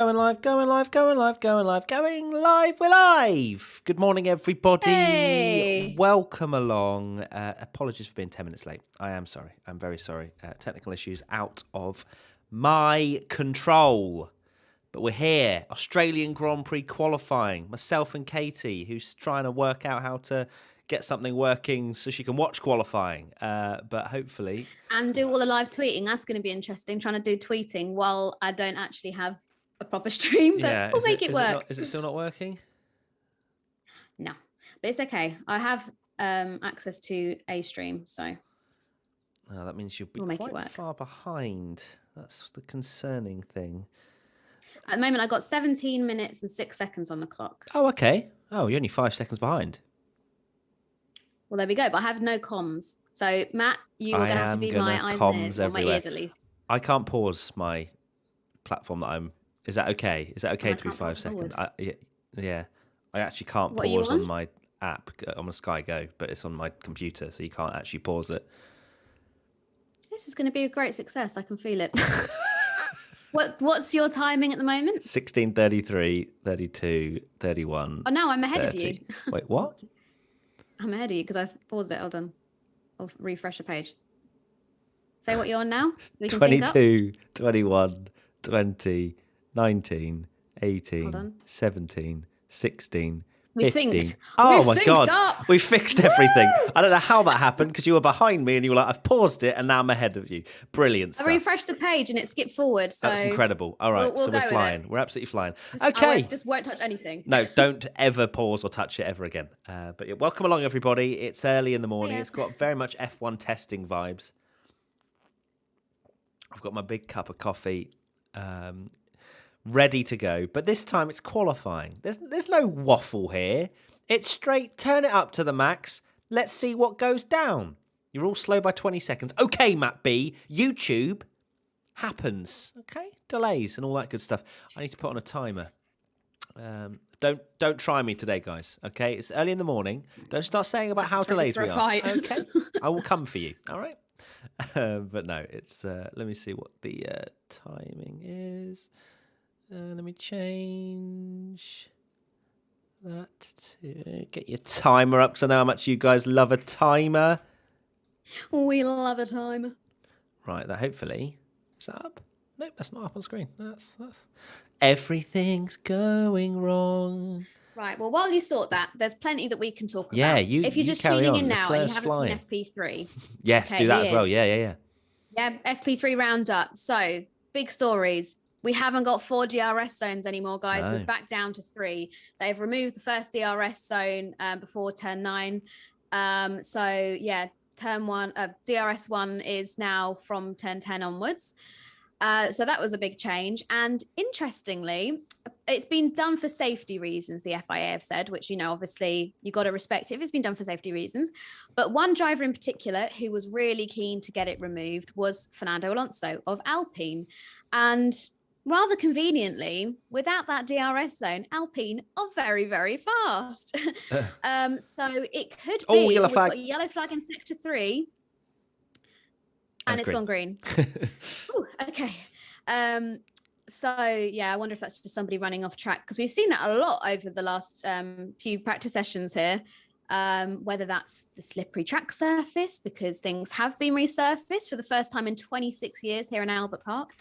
Going live, going live, going live, going live, going live. We're live. Good morning, everybody. Hey. Welcome along. Apologies for being 10 minutes late. I am sorry. I'm very sorry. Technical issues out of my control. But we're here. Australian Grand Prix qualifying. Myself and Katie, who's trying to work out how to get something working so she can watch qualifying. But hopefully... And do all the live tweeting. That's going to be interesting, trying to do tweeting while I don't actually have a proper stream, but we'll make it work. Is it still not working? No, but it's okay. I have access to a stream, so... Oh, that means you'll be quite far behind. That's the concerning thing. At the moment, I got 17 minutes and 6 seconds on the clock. Oh, okay. Oh, you're only 5 seconds behind. Well, there we go. But I have no comms. So, Matt, you are going to have to be my eyes and ears, or my ears at least. I can't pause my platform that I'm... Is that okay? Is that okay to be 5 seconds? Yeah. I actually can't pause on my app, on the Sky Go, but it's on my computer, so you can't actually pause it. This is going to be a great success. I can feel it. What's your timing at the moment? 16:33, 32, 31. Oh, no, I'm ahead 30. of you. Wait, what? I'm ahead of you because I've paused it. Hold on. I'll refresh the page. Say what you're on now. 22, 21, 20, 19, 18, 17, 16, we 15. Synced. Oh my God. Up. We fixed everything. I don't know how that happened because you were behind me and you were like, I've paused it and now I'm ahead of you. Brilliant stuff. I refreshed the page and it skipped forward. So that's incredible. All right. We'll so we're flying. We're absolutely flying. I just won't touch anything. No, don't ever pause or touch it ever again. But yeah, welcome along, everybody. It's early in the morning. Yeah. It's got very much F1 testing vibes. I've got my big cup of coffee. Ready to go, but this time it's qualifying. There's no waffle here. It's straight, turn it up to the max. Let's see what goes down. You're all slow by 20 seconds. Okay, Matt B, YouTube happens. Okay, delays and all that good stuff. I need to put on a timer. Don't try me today, guys. Okay, it's early in the morning. Don't start saying about how delayed we are. Okay, I will come for you. All right, but no, it's. Let me see what the timing is. Let me change that to get your timer up because I know how much you guys love a timer. We love a timer. Right, that hopefully is that up? Nope, that's not up on screen. That's everything's going wrong. Right. Well, while you sort that, there's plenty that we can talk about. Yeah, if you're just tuning in now and you haven't seen FP3. Yes, do that as well. Yeah. Yeah, FP3 roundup. So big stories. We haven't got 4 DRS zones anymore, guys. No. We're back down to 3. They've removed the first DRS zone before turn 9. So yeah, turn 1, DRS 1 is now from turn 10 onwards. So that was a big change. And interestingly, it's been done for safety reasons, the FIA have said, which, obviously you got to respect if it's been done for safety reasons. But one driver in particular who was really keen to get it removed was Fernando Alonso of Alpine. And rather conveniently, without that DRS zone, Alpine are very, very fast. So it could be yellow flag. Got a yellow flag in sector 3. And it's gone green. Ooh, okay. So, yeah, I wonder if that's just somebody running off track because we've seen that a lot over the last few practice sessions here, whether that's the slippery track surface because things have been resurfaced for the first time in 26 years here in Albert Park,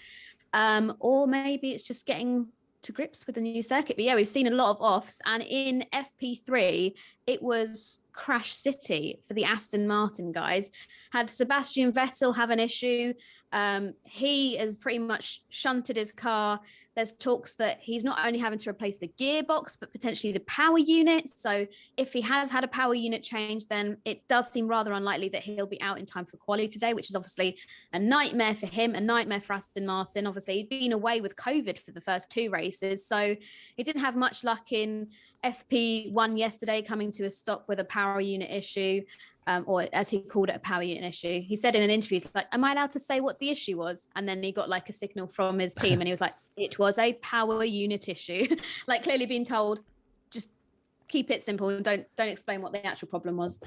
or maybe it's just getting to grips with the new circuit. But yeah, we've seen a lot of offs, and in FP3, it was Crash City for the Aston Martin guys. Had Sebastian Vettel have an issue. He has pretty much shunted his car. There's talks that he's not only having to replace the gearbox, but potentially the power unit. So if he has had a power unit change, then it does seem rather unlikely that he'll be out in time for quali today, which is obviously a nightmare for him, a nightmare for Aston Martin. Obviously, he'd been away with COVID for the first 2 races, so he didn't have much luck in FP1 yesterday, coming to a stop with a power unit issue. Or as he called it, a power unit issue. He said in an interview, he's like, am I allowed to say what the issue was? And then he got like a signal from his team and he was like, it was a power unit issue. Like clearly being told, just keep it simple and don't explain what the actual problem was.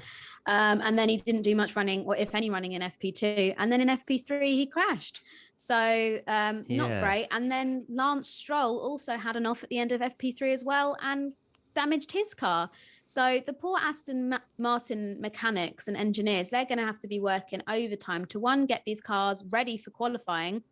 And then he didn't do much running, or if any running, in FP2. And then in FP3 he crashed. So not great. And then Lance Stroll also had an off at the end of FP3 as well and damaged his car. So the poor Aston Martin mechanics and engineers, they're going to have to be working overtime to, one, get these cars ready for qualifying.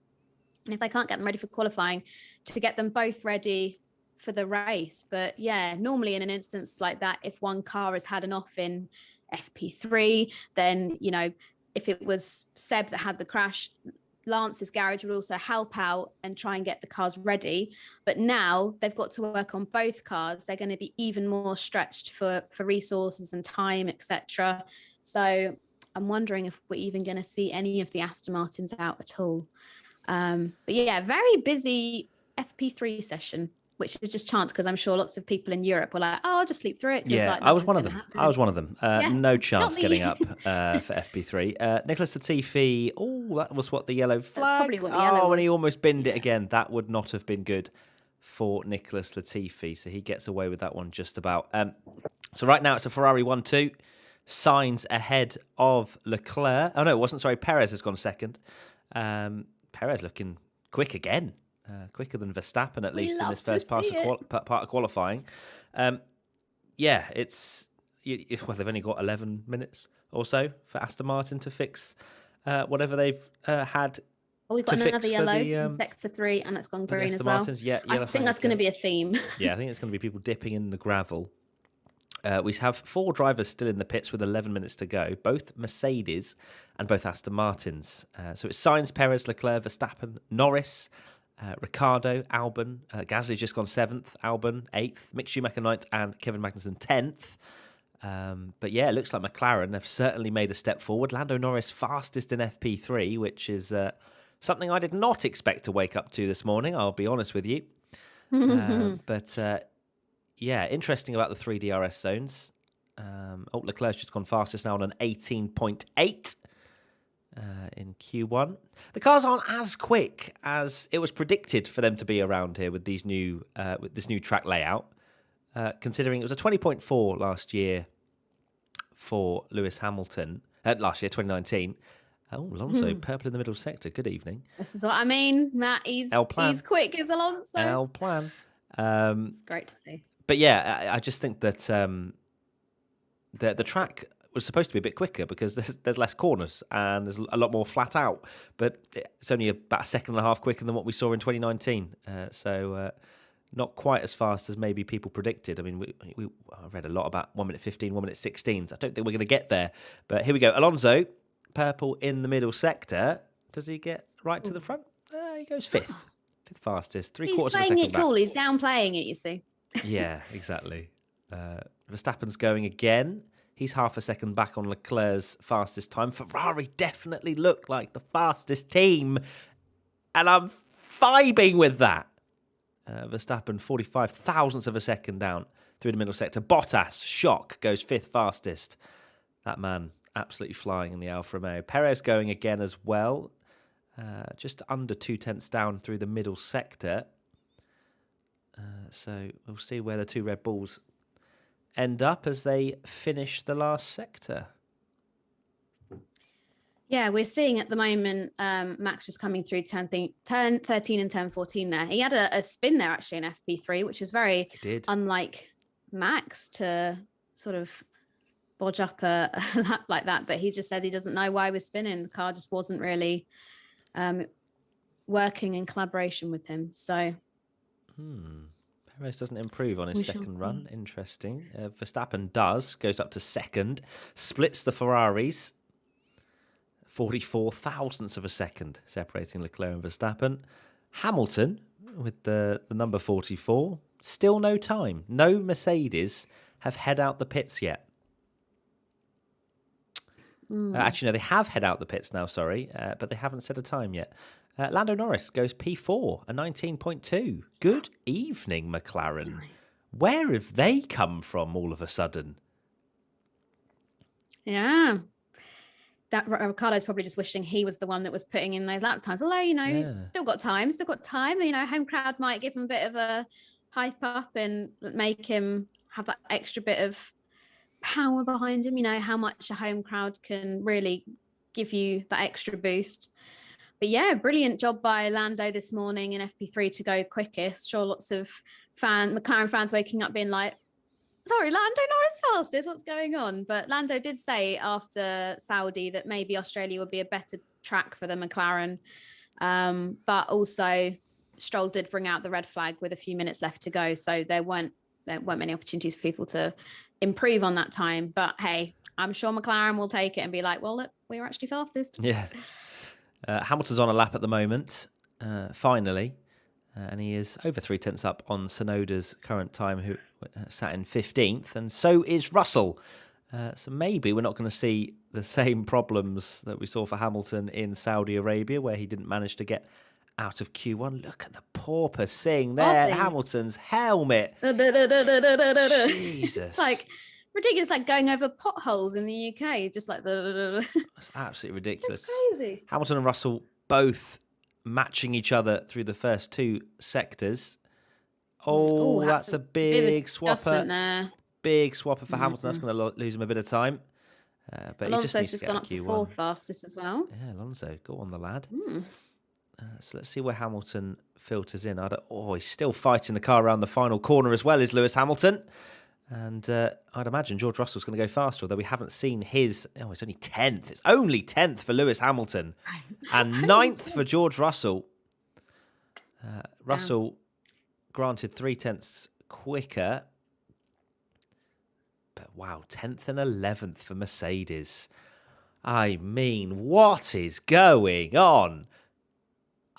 And if they can't get them ready for qualifying, to get them both ready for the race. But yeah, normally in an instance like that, if one car has had an off in FP3, then, you know, if it was Seb that had the crash, Lance's garage would also help out and try and get the cars ready. But now they've got to work on both cars. They're going to be even more stretched for resources and time, etc. So I'm wondering if we're even going to see any of the Aston Martins out at all. But yeah, very busy FP3 session, which is just chance, because I'm sure lots of people in Europe were like, oh, I'll just sleep through it. Yeah, like, I was one of them. I was one of them. No chance Not me. getting up for FP3. Nicholas Latifi, that was what the yellow flag. That's probably what the yellow was. And he almost binned it again. That would not have been good for Nicholas Latifi. So he gets away with that one just about. So right now it's a Ferrari 1-2. Sainz ahead of Leclerc. Oh, no, it wasn't. Sorry, Perez has gone second. Perez looking quick again. Quicker than Verstappen, at least in this first part of qualifying. Yeah, it's well, they've only got 11 minutes or so for Aston Martin to fix whatever they've had. Oh, we've got another yellow in sector 3, and it's gone green as well. Martins, yeah, I think that's going to be a theme. Yeah, I think it's going to be people dipping in the gravel. We have 4 drivers still in the pits with 11 minutes to go, both Mercedes and both Aston Martins. So it's Sainz, Perez, Leclerc, Verstappen, Norris, Ricciardo, Albon, Gasly's just gone 7th, Albon 8th, Mick Schumacher 9th, and Kevin Magnussen 10th. But yeah, it looks like McLaren have certainly made a step forward. Lando Norris fastest in FP3, which is something I did not expect to wake up to this morning, I'll be honest with you. But yeah, interesting about the 3 DRS zones. Leclerc's just gone fastest now on an 18.8. In Q1. The cars aren't as quick as it was predicted for them to be around here with these new with this new track layout. Considering it was a 20.4 last year for Lewis Hamilton. Last year, 2019. Oh, Alonso, purple in the middle sector. Good evening. This is what I mean, Matt. He's quick as Alonso. El Plan. It's great to see. But yeah, I just think that the track was supposed to be a bit quicker because there's less corners and there's a lot more flat out, but it's only about a second and a half quicker than what we saw in 2019. So not quite as fast as maybe people predicted. I mean, I read a lot about 1 minute 15, 1 minute 16s. I don't think we're going to get there, but here we go. Alonso, purple in the middle sector. Does he get right to the front? He goes 5th fastest, 3/4 of a second back. He's playing it cool. He's downplaying it, you see. Yeah, exactly. Verstappen's going again. He's half a second back on Leclerc's fastest time. Ferrari definitely looked like the fastest team, and I'm vibing with that. Verstappen, 45 thousandths of a second down through the middle sector. Bottas, shock, goes 5th fastest. That man absolutely flying in the Alfa Romeo. Perez going again as well. Just under 0.2 down through the middle sector. So we'll see where the 2 Red Bulls end up as they finish the last sector. Yeah, we're seeing at the moment Max just coming through turn 13 and turn 14 there. He had a spin there actually in FP3, which is very unlike Max to sort of bodge up a lap like that. But he just says he doesn't know why we're spinning. The car just wasn't really working in collaboration with him. So... Perez doesn't improve on his second run. Interesting. Verstappen does. Goes up to second. Splits the Ferraris. 44 thousandths of a second separating Leclerc and Verstappen. Hamilton with the number 44. Still no time. No Mercedes have head out the pits yet. Actually, no, they have head out the pits now, sorry. But they haven't set a time yet. Lando Norris goes P4, a 19.2. Good evening, McLaren. Nice. Where have they come from all of a sudden? Yeah. Ricardo's probably just wishing he was the one that was putting in those lap times. Although, still got time. Home crowd might give him a bit of a hype up and make him have that extra bit of power behind him. You know, how much a home crowd can really give you that extra boost. But yeah, brilliant job by Lando this morning in FP3 to go quickest. Sure, lots of McLaren fans waking up being like, sorry, Lando Norris fastest, what's going on? But Lando did say after Saudi that maybe Australia would be a better track for the McLaren. But also Stroll did bring out the red flag with a few minutes left to go. So there weren't many opportunities for people to improve on that time. But hey, I'm sure McLaren will take it and be like, well, look, we were actually fastest. Yeah. Hamilton's on a lap at the moment, finally. And he is over 0.3 up on Tsunoda's current time, who sat in 15th. And so is Russell. So maybe we're not going to see the same problems that we saw for Hamilton in Saudi Arabia, where he didn't manage to get out of Q1. Look at the porpoising there. Hamilton's helmet. Jesus. It's like ridiculous, like going over potholes in the UK, just like the. That's absolutely ridiculous. It's crazy. Hamilton and Russell both matching each other through the first two sectors. Oh, that's a big swapper. There. Big swapper for Hamilton. That's going to lose him a bit of time. But Alonso's he just gone up to fourth fastest as well. Yeah, Alonso, go on the lad. So let's see where Hamilton filters in. He's still fighting the car around the final corner as well as Lewis Hamilton. And I'd imagine George Russell's going to go faster, although we haven't seen his... Oh, it's only 10th. It's only 10th for Lewis Hamilton. And 9th for George Russell. Russell granted 0.3 quicker. But wow, 10th and 11th for Mercedes. I mean, what is going on?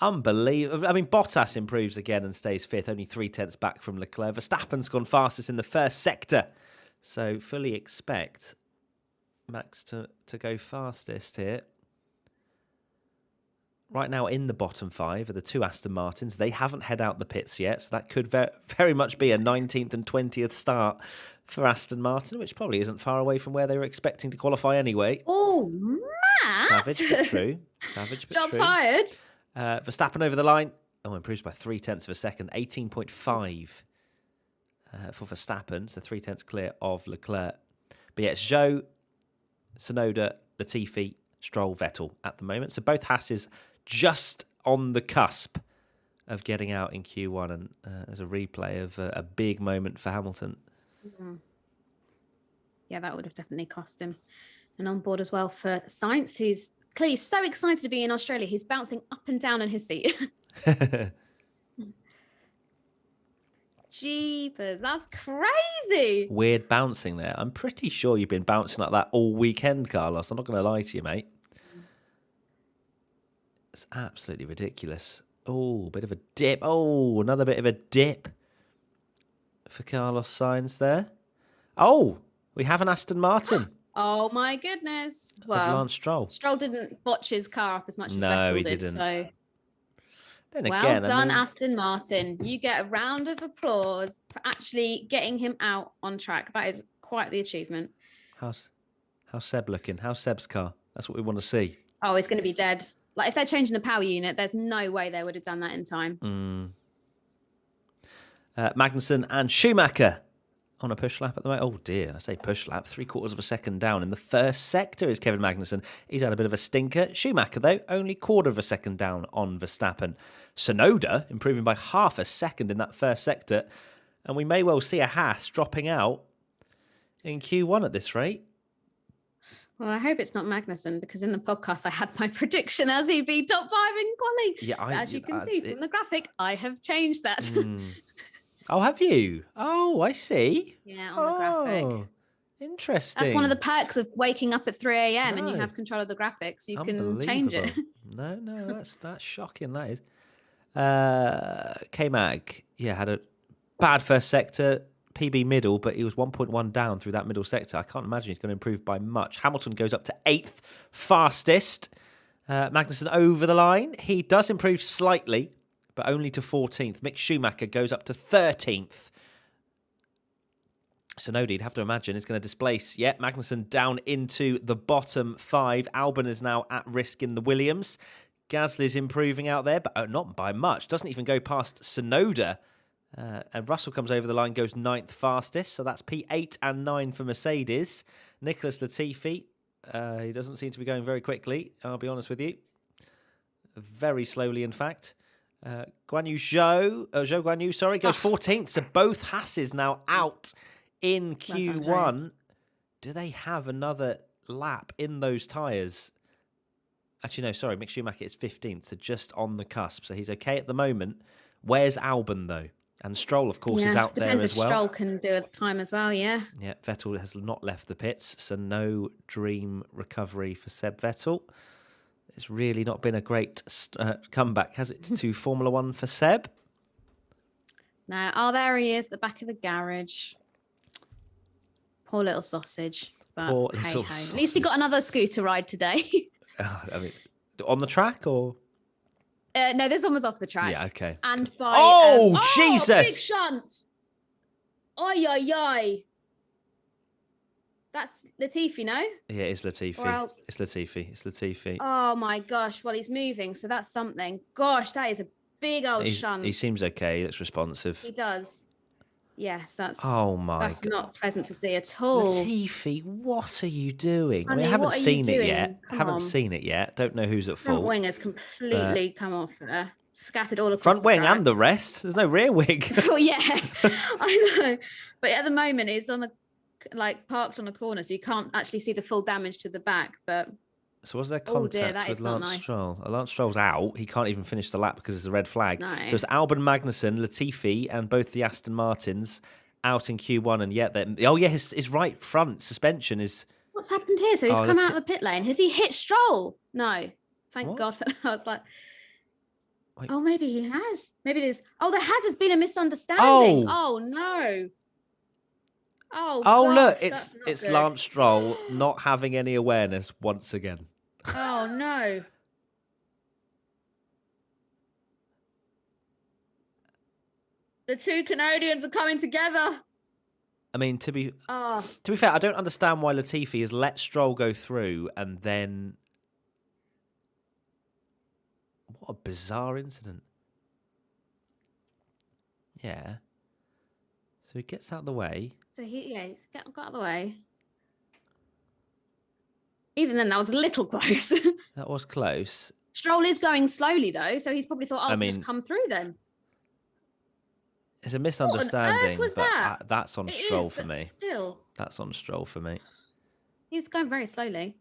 Unbelievable. I mean, Bottas improves again and stays 5th, only 0.3 back from Leclerc. Verstappen's gone fastest in the first sector. So fully expect Max to go fastest here. Right now in the bottom 5 are the two Aston Martins. They haven't head out the pits yet, so that could very much be a 19th and 20th start for Aston Martin, which probably isn't far away from where they were expecting to qualify anyway. Oh, Matt! Savage but true. Shots fired. Verstappen over the line. Improves by 0.3 of a second. 18.5 for Verstappen. So 0.3 clear of Leclerc. But yeah, it's Zhou, Tsunoda, Latifi, Stroll, Vettel at the moment. So both Hasses just on the cusp of getting out in Q1. And there's a replay of a big moment for Hamilton. Yeah, that would have definitely cost him. And on board as well for Sainz, who's clearly so excited to be in Australia. He's bouncing up and down in his seat. Jeepers, that's crazy. Weird bouncing there. I'm pretty sure you've been bouncing like that all weekend, Carlos. I'm not going to lie to you, mate. It's absolutely ridiculous. Oh, bit of a dip. Oh, another bit of a dip for Carlos Sainz there. Oh, we have an Aston Martin. Oh my goodness! Well, Lance Stroll. Stroll didn't botch his car up as much as Vettel did. Didn't. So, then well again, done, Aston Martin. You get a round of applause for actually getting him out on track. That is quite the achievement. How's Seb looking? How's Seb's car? That's what we want to see. Oh, he's going to be dead. Like if they're changing the power unit, there's no way they would have done that in time. Magnussen and Schumacher on a push lap at the moment. Oh dear, I say push lap. 0.75 of a second down in the first sector is Kevin Magnussen. He's had a bit of a stinker. Schumacher, though, only 0.25 of a second down on Verstappen. Tsunoda improving by 0.5 a second in that first sector. And we may well see a Haas dropping out in Q1 at this rate. Well, I hope it's not Magnussen, because in the podcast I had my prediction as he'd be top 5 in quali. Yeah, as you can see from the graphic, I have changed that. Oh, have you? Oh, I see. Yeah, on the graphic. Interesting. That's one of the perks of waking up at 3 a.m. and you have control of the graphics. You can change it. No, that's shocking. That is. K-Mag, had a bad first sector, PB middle, but he was 1.1 down through that middle sector. I can't imagine he's going to improve by much. Hamilton goes up to 8th, fastest. Magnussen over the line. He does improve slightly, but only to 14th. Mick Schumacher goes up to 13th. Tsunoda, you'd have to imagine, is going to displace, Magnussen down into the bottom 5. Albon is now at risk in the Williams. Gasly's improving out there, but not by much. Doesn't even go past Tsunoda And Russell comes over the line, goes 9th fastest. So that's P8 and 9 for Mercedes. Nicholas Latifi, he doesn't seem to be going very quickly, I'll be honest with you. Very slowly, in fact. Guan Yu Zhou Guan Yu, sorry, goes 14th. So both Hasses now out in Q1. Do they have another lap in those tyres? Actually, no, sorry, Mick Schumacher is 15th, so just on the cusp. So he's okay at the moment. Where's Albon, though? And Stroll, of course, is out there as well. Stroll can do a time as well, yeah. Yeah, Vettel has not left the pits, so no dream recovery for Seb Vettel. It's really not been a great comeback, has it, to Formula One for Seb? No. Oh, there he is, the back of the garage. Poor little sausage. But Poor hey little ho. sausage. At least he got another scooter ride today. I mean, on the track or? No, this one was off the track. Yeah, okay. And by Jesus! Big shunt! Oi, oi, oi. That's Latifi, no? Yeah, it's Latifi. It's Latifi. Oh my gosh! Well, he's moving, so that's something. Gosh, that is a big old shunt. He seems okay. He looks responsive. He does. Yes, that's. Oh my! That's not pleasant to see at all. Latifi, what are you doing? Honey, I haven't seen it yet. Come seen it yet. Don't know who's at fault. Front wing has completely come off there, scattered all across. Front wing track. and the rest. There's no rear wing. Oh yeah, I know. But at the moment, it's on the parked on a corner, so you can't actually see the full damage to the back. But so was there contact with Lance Stroll? Lance Stroll's out. He can't even finish the lap because it's a red flag. No. So it's Albon, Magnussen, Latifi, and both the Aston Martins out in Q1. And yet, his right front suspension is. What's happened here? So he's come out of the pit lane. Has he hit Stroll? No. Thank God for that. I was like, wait. Oh, maybe he has. Maybe there's. Oh, there has been a misunderstanding. Oh no. Oh gosh, look, it's Lance Stroll not having any awareness once again. Oh no. The two Canadians are coming together. I mean, to be fair, I don't understand why Latifi has let Stroll go through and then. What a bizarre incident. Yeah. So he gets out of the way. So he's got out of the way. Even then, that was a little close. That was close. Stroll is going slowly, though, so he's probably thought, I'll just come through then. It's a misunderstanding. What on earth was that? That's on Stroll for me. Still. That's on Stroll for me. He was going very slowly.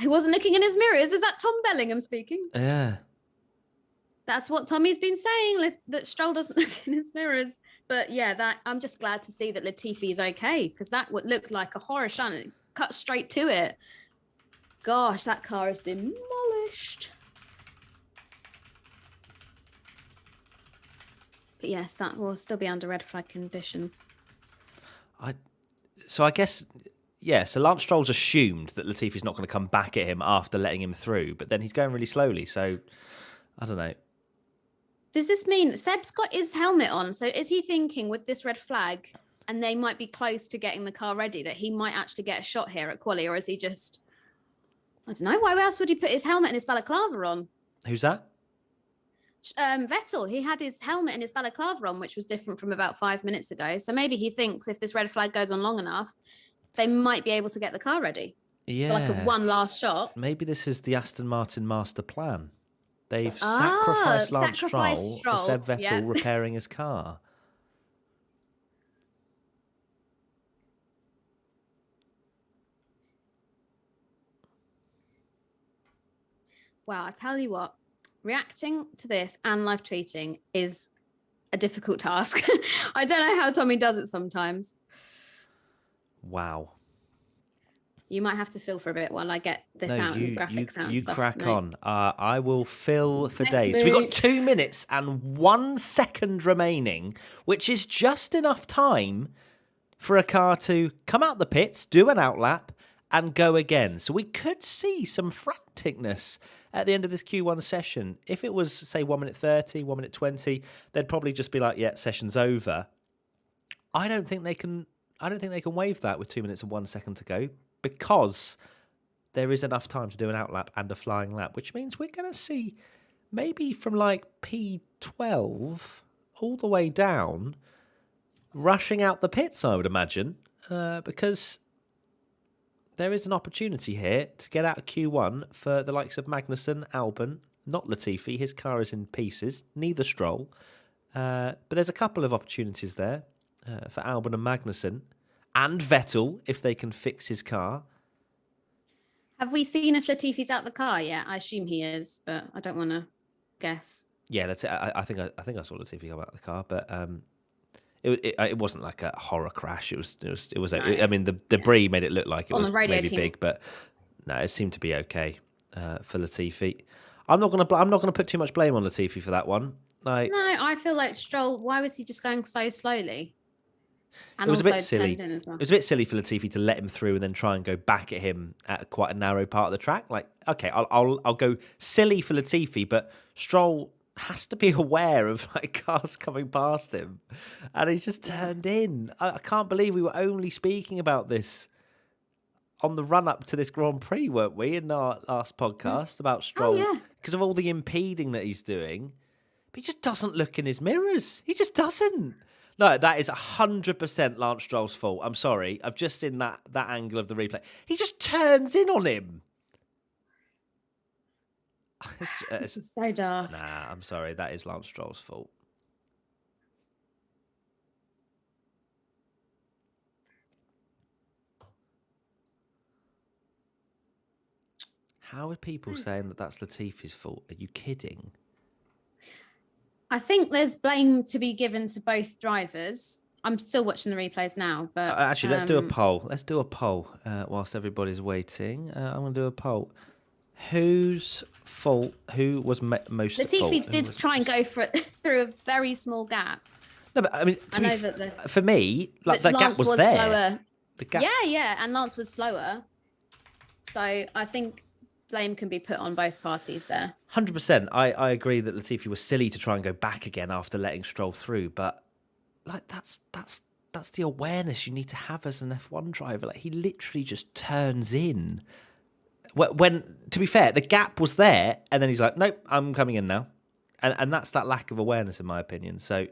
He wasn't looking in his mirrors. Is that Tom Bellingham speaking? Yeah. That's what Tommy's been saying, that Stroll doesn't look in his mirrors. But yeah, I'm just glad to see that Latifi is okay, because that would look like a horror shunt. It cut straight to it. Gosh, that car is demolished. But yes, that will still be under red flag conditions. So I guess, yeah, so Lance Stroll's assumed that Latifi's not going to come back at him after letting him through, but then he's going really slowly, so I don't know. Does this mean Seb's got his helmet on? So is he thinking with this red flag, and they might be close to getting the car ready, that he might actually get a shot here at quali, or is he just, I don't know, why else would he put his helmet and his balaclava on? Who's that? Vettel. He had his helmet and his balaclava on, which was different from about 5 minutes ago. So maybe he thinks if this red flag goes on long enough, they might be able to get the car ready. Yeah. For like a one last shot. Maybe this is the Aston Martin master plan. They've sacrificed Lance Stroll for Seb Vettel repairing his car. Wow, I tell you what, reacting to this and live tweeting is a difficult task. I don't know how Tommy does it sometimes. Wow. You might have to fill for a bit while I get this out and graphics out. You stuff, crack mate. on. I will fill for Next days. week. So we've got 2 minutes and 1 second remaining, which is just enough time for a car to come out the pits, do an outlap, and go again. So we could see some franticness at the end of this Q1 session. If it was, say, 1 minute 30, 1 minute 20, they'd probably just be like, yeah, session's over. I don't think they can waive that with 2 minutes and 1 second to go, because there is enough time to do an outlap and a flying lap, which means we're going to see maybe from like P12 all the way down, rushing out the pits, I would imagine, because there is an opportunity here to get out of Q1 for the likes of Magnussen, Albon, not Latifi. His car is in pieces, neither Stroll. But there's a couple of opportunities there for Albon and Magnussen, and Vettel, if they can fix his car. Have we seen if Latifi's out the car yet? I assume he is, but I don't want to guess. Yeah, that's it. I think I saw Latifi come out of the car, but it wasn't like a horror crash. It was. No. I mean, the debris made it look like it On was the radio maybe team. big, but no, it seemed to be okay for Latifi. I'm not gonna put too much blame on Latifi for that one. Like, no, I feel like Stroll. Why was he just going so slowly? And it was a also bit silly. turned in as well. It was a bit silly for Latifi to let him through and then try and go back at him at quite a narrow part of the track. Like, okay, I'll go silly for Latifi, but Stroll has to be aware of like cars coming past him, and he's just turned in. I can't believe we were only speaking about this on the run up to this Grand Prix, weren't we, in our last podcast about Stroll because of all the impeding that he's doing. But he just doesn't look in his mirrors. He just doesn't. No, that is 100% Lance Stroll's fault. I'm sorry. I've just seen that angle of the replay. He just turns in on him. This is so dark. Nah, I'm sorry. That is Lance Stroll's fault. How are people saying that that's Latifi's fault? Are you kidding? I think there's blame to be given to both drivers. I'm still watching the replays now, but actually, let's do a poll. Let's do a poll whilst everybody's waiting. I'm going to do a poll. Whose fault? Who was most at fault? Latifi did try and go for it through a very small gap. No, but I mean, for me, like that gap was there. Slower. The gap... Yeah, and Lance was slower. So I think blame can be put on both parties there. 100%. I agree that Latifi was silly to try and go back again after letting Stroll through, but like that's the awareness you need to have as an F1 driver. Like he literally just turns in. When to be fair, the gap was there, and then he's like, "Nope, I'm coming in now," and that's that lack of awareness, in my opinion. So,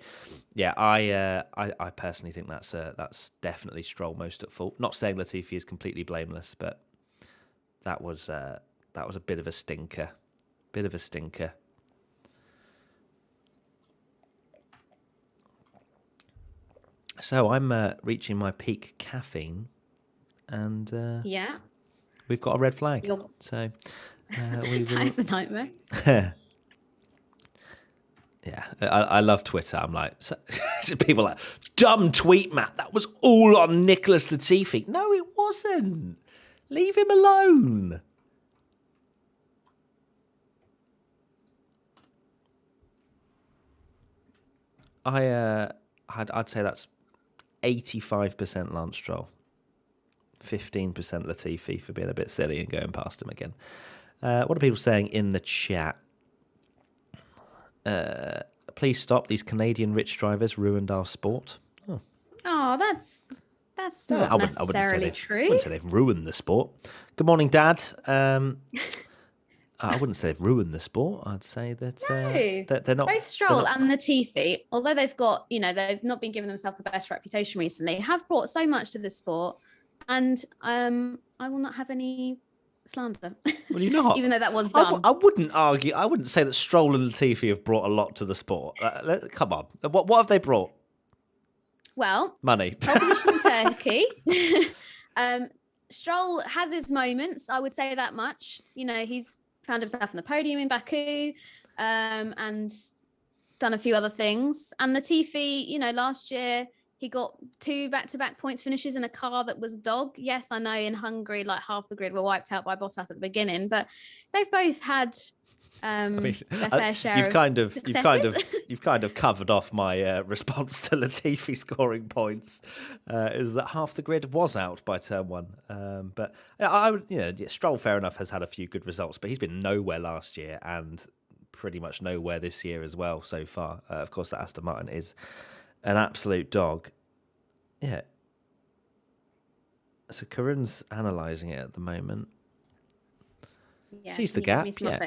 yeah, I personally think that's definitely Stroll most at fault. Not saying Latifi is completely blameless, but that was a bit of a stinker. Bit of a stinker. So I'm reaching my peak caffeine, and we've got a red flag. So That's a nightmare. Yeah, I love Twitter. I'm like, people are like, dumb tweet, Matt. That was all on Nicholas Latifi. No, it wasn't. Leave him alone. I'd say that's 85% Lance Stroll, 15% Latifi for being a bit silly and going past him again. What are people saying in the chat? Please stop. These Canadian rich drivers ruined our sport. Oh, that's not necessarily true. I wouldn't say they've ruined the sport. Good morning, Dad. I wouldn't say they've ruined the sport. I'd say that, that they're not. Both Stroll and Latifi, although they've got, they've not been giving themselves the best reputation recently, have brought so much to the sport. And I will not have any slander. Well, you're not. Even though that was dumb. I wouldn't argue. I wouldn't say that Stroll and Latifi have brought a lot to the sport. Come on. What have they brought? Well, money. Pole position in Turkey. Stroll has his moments. I would say that much. He's found himself on the podium in Baku, and done a few other things. And Latifi, last year he got 2 back-to-back points finishes in a car that was dog. Yes, I know in Hungary, like half the grid were wiped out by Bottas at the beginning, but they've both had their fair share you've kind of covered off my response to Latifi scoring points. Is that half the grid was out by turn 1, but I would, Stroll, fair enough, has had a few good results, but he's been nowhere last year and pretty much nowhere this year as well so far. Of course, that Aston Martin is an absolute dog. Yeah. So Karun's analysing it at the moment. Yeah, sees the gap. Yeah,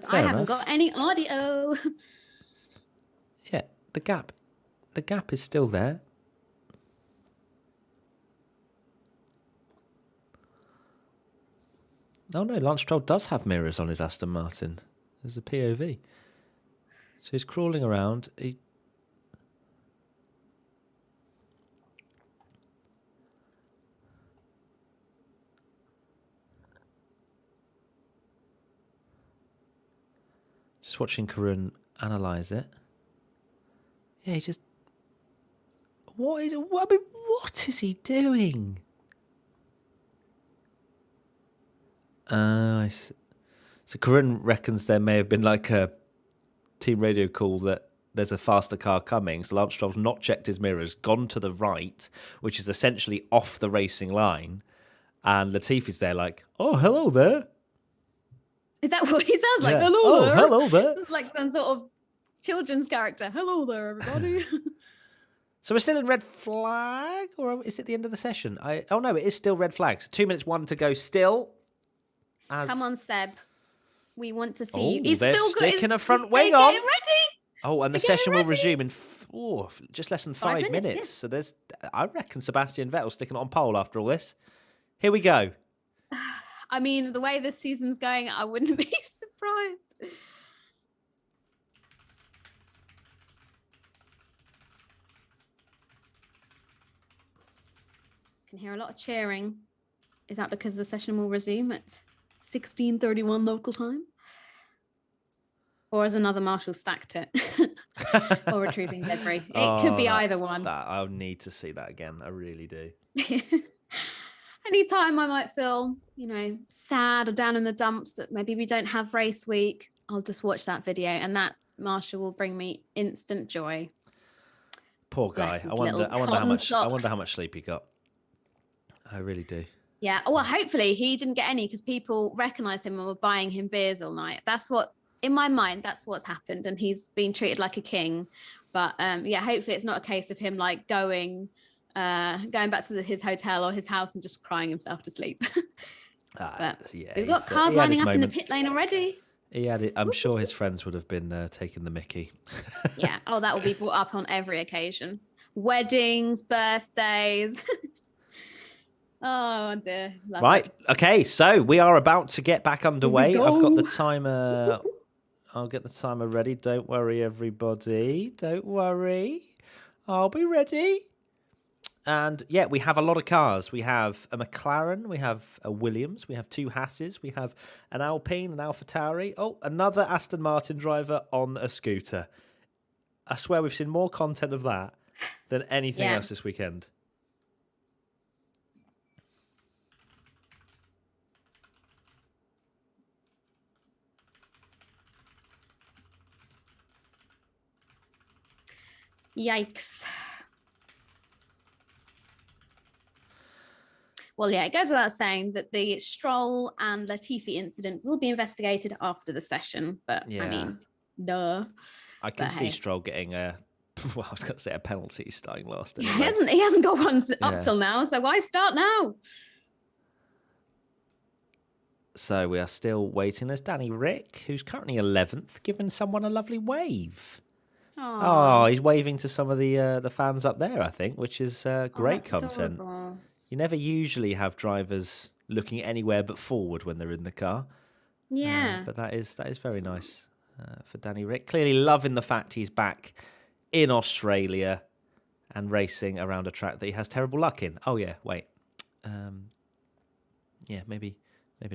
I haven't got any audio. Yeah, the gap is still there. Oh no, Lance Stroll does have mirrors on his Aston Martin. There's a POV. So he's crawling around. Just watching Karun analyse it. Yeah, he just... what is he doing? I see. So Karun reckons there may have been like a team radio call that there's a faster car coming. So Lance Stroll's not checked his mirrors, gone to the right, which is essentially off the racing line. And Latifi's there like, oh, hello there. Is that what he sounds like? Yeah. Hello there. Hello there. It's like some sort of children's character. Hello there, everybody. So we're still in red flag, or is it the end of the session? Oh no, it is still red flags. 2 minutes, 1 to go still. Come on, Seb. We want to see you. He's they're still sticking a front wing on. Getting ready. Oh, and the session will resume in just less than 5 minutes. Yeah. So there's, I reckon, Sebastian Vettel sticking it on pole after all this. Here we go. I mean, the way this season's going, I wouldn't be surprised. I can hear a lot of cheering. Is that because the session will resume at 16:31 local time? Or has another marshal stacked it? Or retrieving debris? It could be either one. I'll need to see that again. I really do. Anytime I might feel, sad or down in the dumps that maybe we don't have race week, I'll just watch that video and that marshal will bring me instant joy. Poor guy. I wonder how much sleep he got. I really do. Yeah. Well, hopefully he didn't get any because people recognised him and were buying him beers all night. That's what, in my mind, that's what's happened, and he's been treated like a king. But hopefully it's not a case of him like going back to his hotel or his house and just crying himself to sleep. We've got cars lining up in the pit lane already. He had it. I'm sure his friends would have been taking the mickey. Yeah. Oh, that will be brought up on every occasion. Weddings, birthdays. Oh dear. Right. Okay. So we are about to get back underway. I've got the timer. I'll get the timer ready. Don't worry, everybody. Don't worry. I'll be ready. And yeah, we have a lot of cars. We have a McLaren, we have a Williams, we have 2 Hasses, we have an Alpine, an AlphaTauri. Oh, another Aston Martin driver on a scooter. I swear we've seen more content of that than anything else this weekend. Yikes. Well, yeah, it goes without saying that the Stroll and Latifi incident will be investigated after the session. But I mean, duh. I can see Stroll getting I was going to say a penalty starting last. Anyway. He hasn't got one up till now, so why start now? So we are still waiting. There's Danny Rick, who's currently 11th, giving someone a lovely wave. Aww. Oh, he's waving to some of the fans up there, I think, which is great content. Adorable. You never usually have drivers looking anywhere but forward when they're in the car. Yeah. But that is very nice for Danny Rick. Clearly loving the fact he's back in Australia and racing around a track that he has terrible luck in. Oh, yeah, wait. Maybe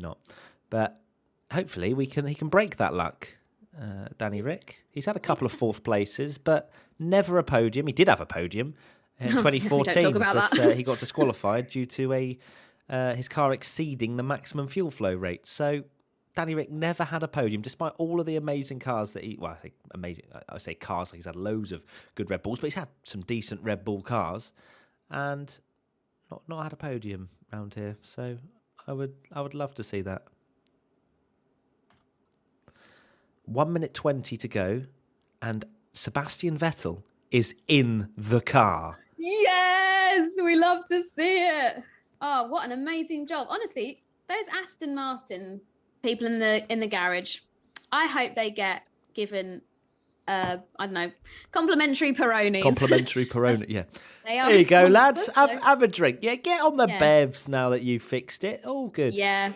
not. But hopefully he can break that luck, Danny Rick. He's had a couple of 4th places, but never a podium. He did have a podium in 2014, but he got disqualified due to his car exceeding the maximum fuel flow rate. So Danny Rick never had a podium, despite all of the amazing cars that he... Well, I say amazing. I say cars like he's had loads of good Red Bulls, but he's had some decent Red Bull cars, and not had a podium around here. So I would love to see that. 1 minute 20 to go, and Sebastian Vettel is in the car. Yes, we love to see it. Oh, what an amazing job. Honestly, those Aston Martin people in the garage. I hope they get given I don't know, complimentary Peronis. Complimentary Peroni, yeah. There you go, lads. Have a drink. Yeah, get on the bevs now that you've fixed it. All good. Yeah.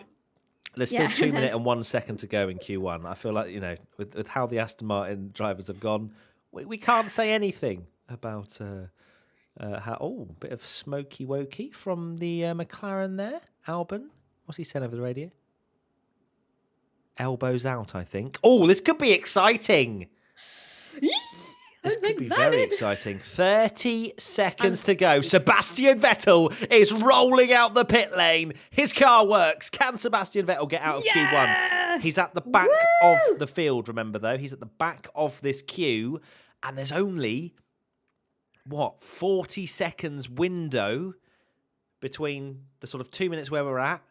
There's still 2 minutes and 1 second to go in Q1. I feel like, with how the Aston Martin drivers have gone, we can't say anything about how... bit of smoky wokey from the McLaren there. Albon. What's he saying over the radio? Elbows out, I think. Oh, this could be exciting. This could be very exciting. 30 seconds to go. Sebastian Vettel is rolling out the pit lane. His car works. Can Sebastian Vettel get out of Q1? He's at the back of the field, remember, though. He's at the back of this queue. And there's only, 40 seconds window between the sort of 2 minutes where we're at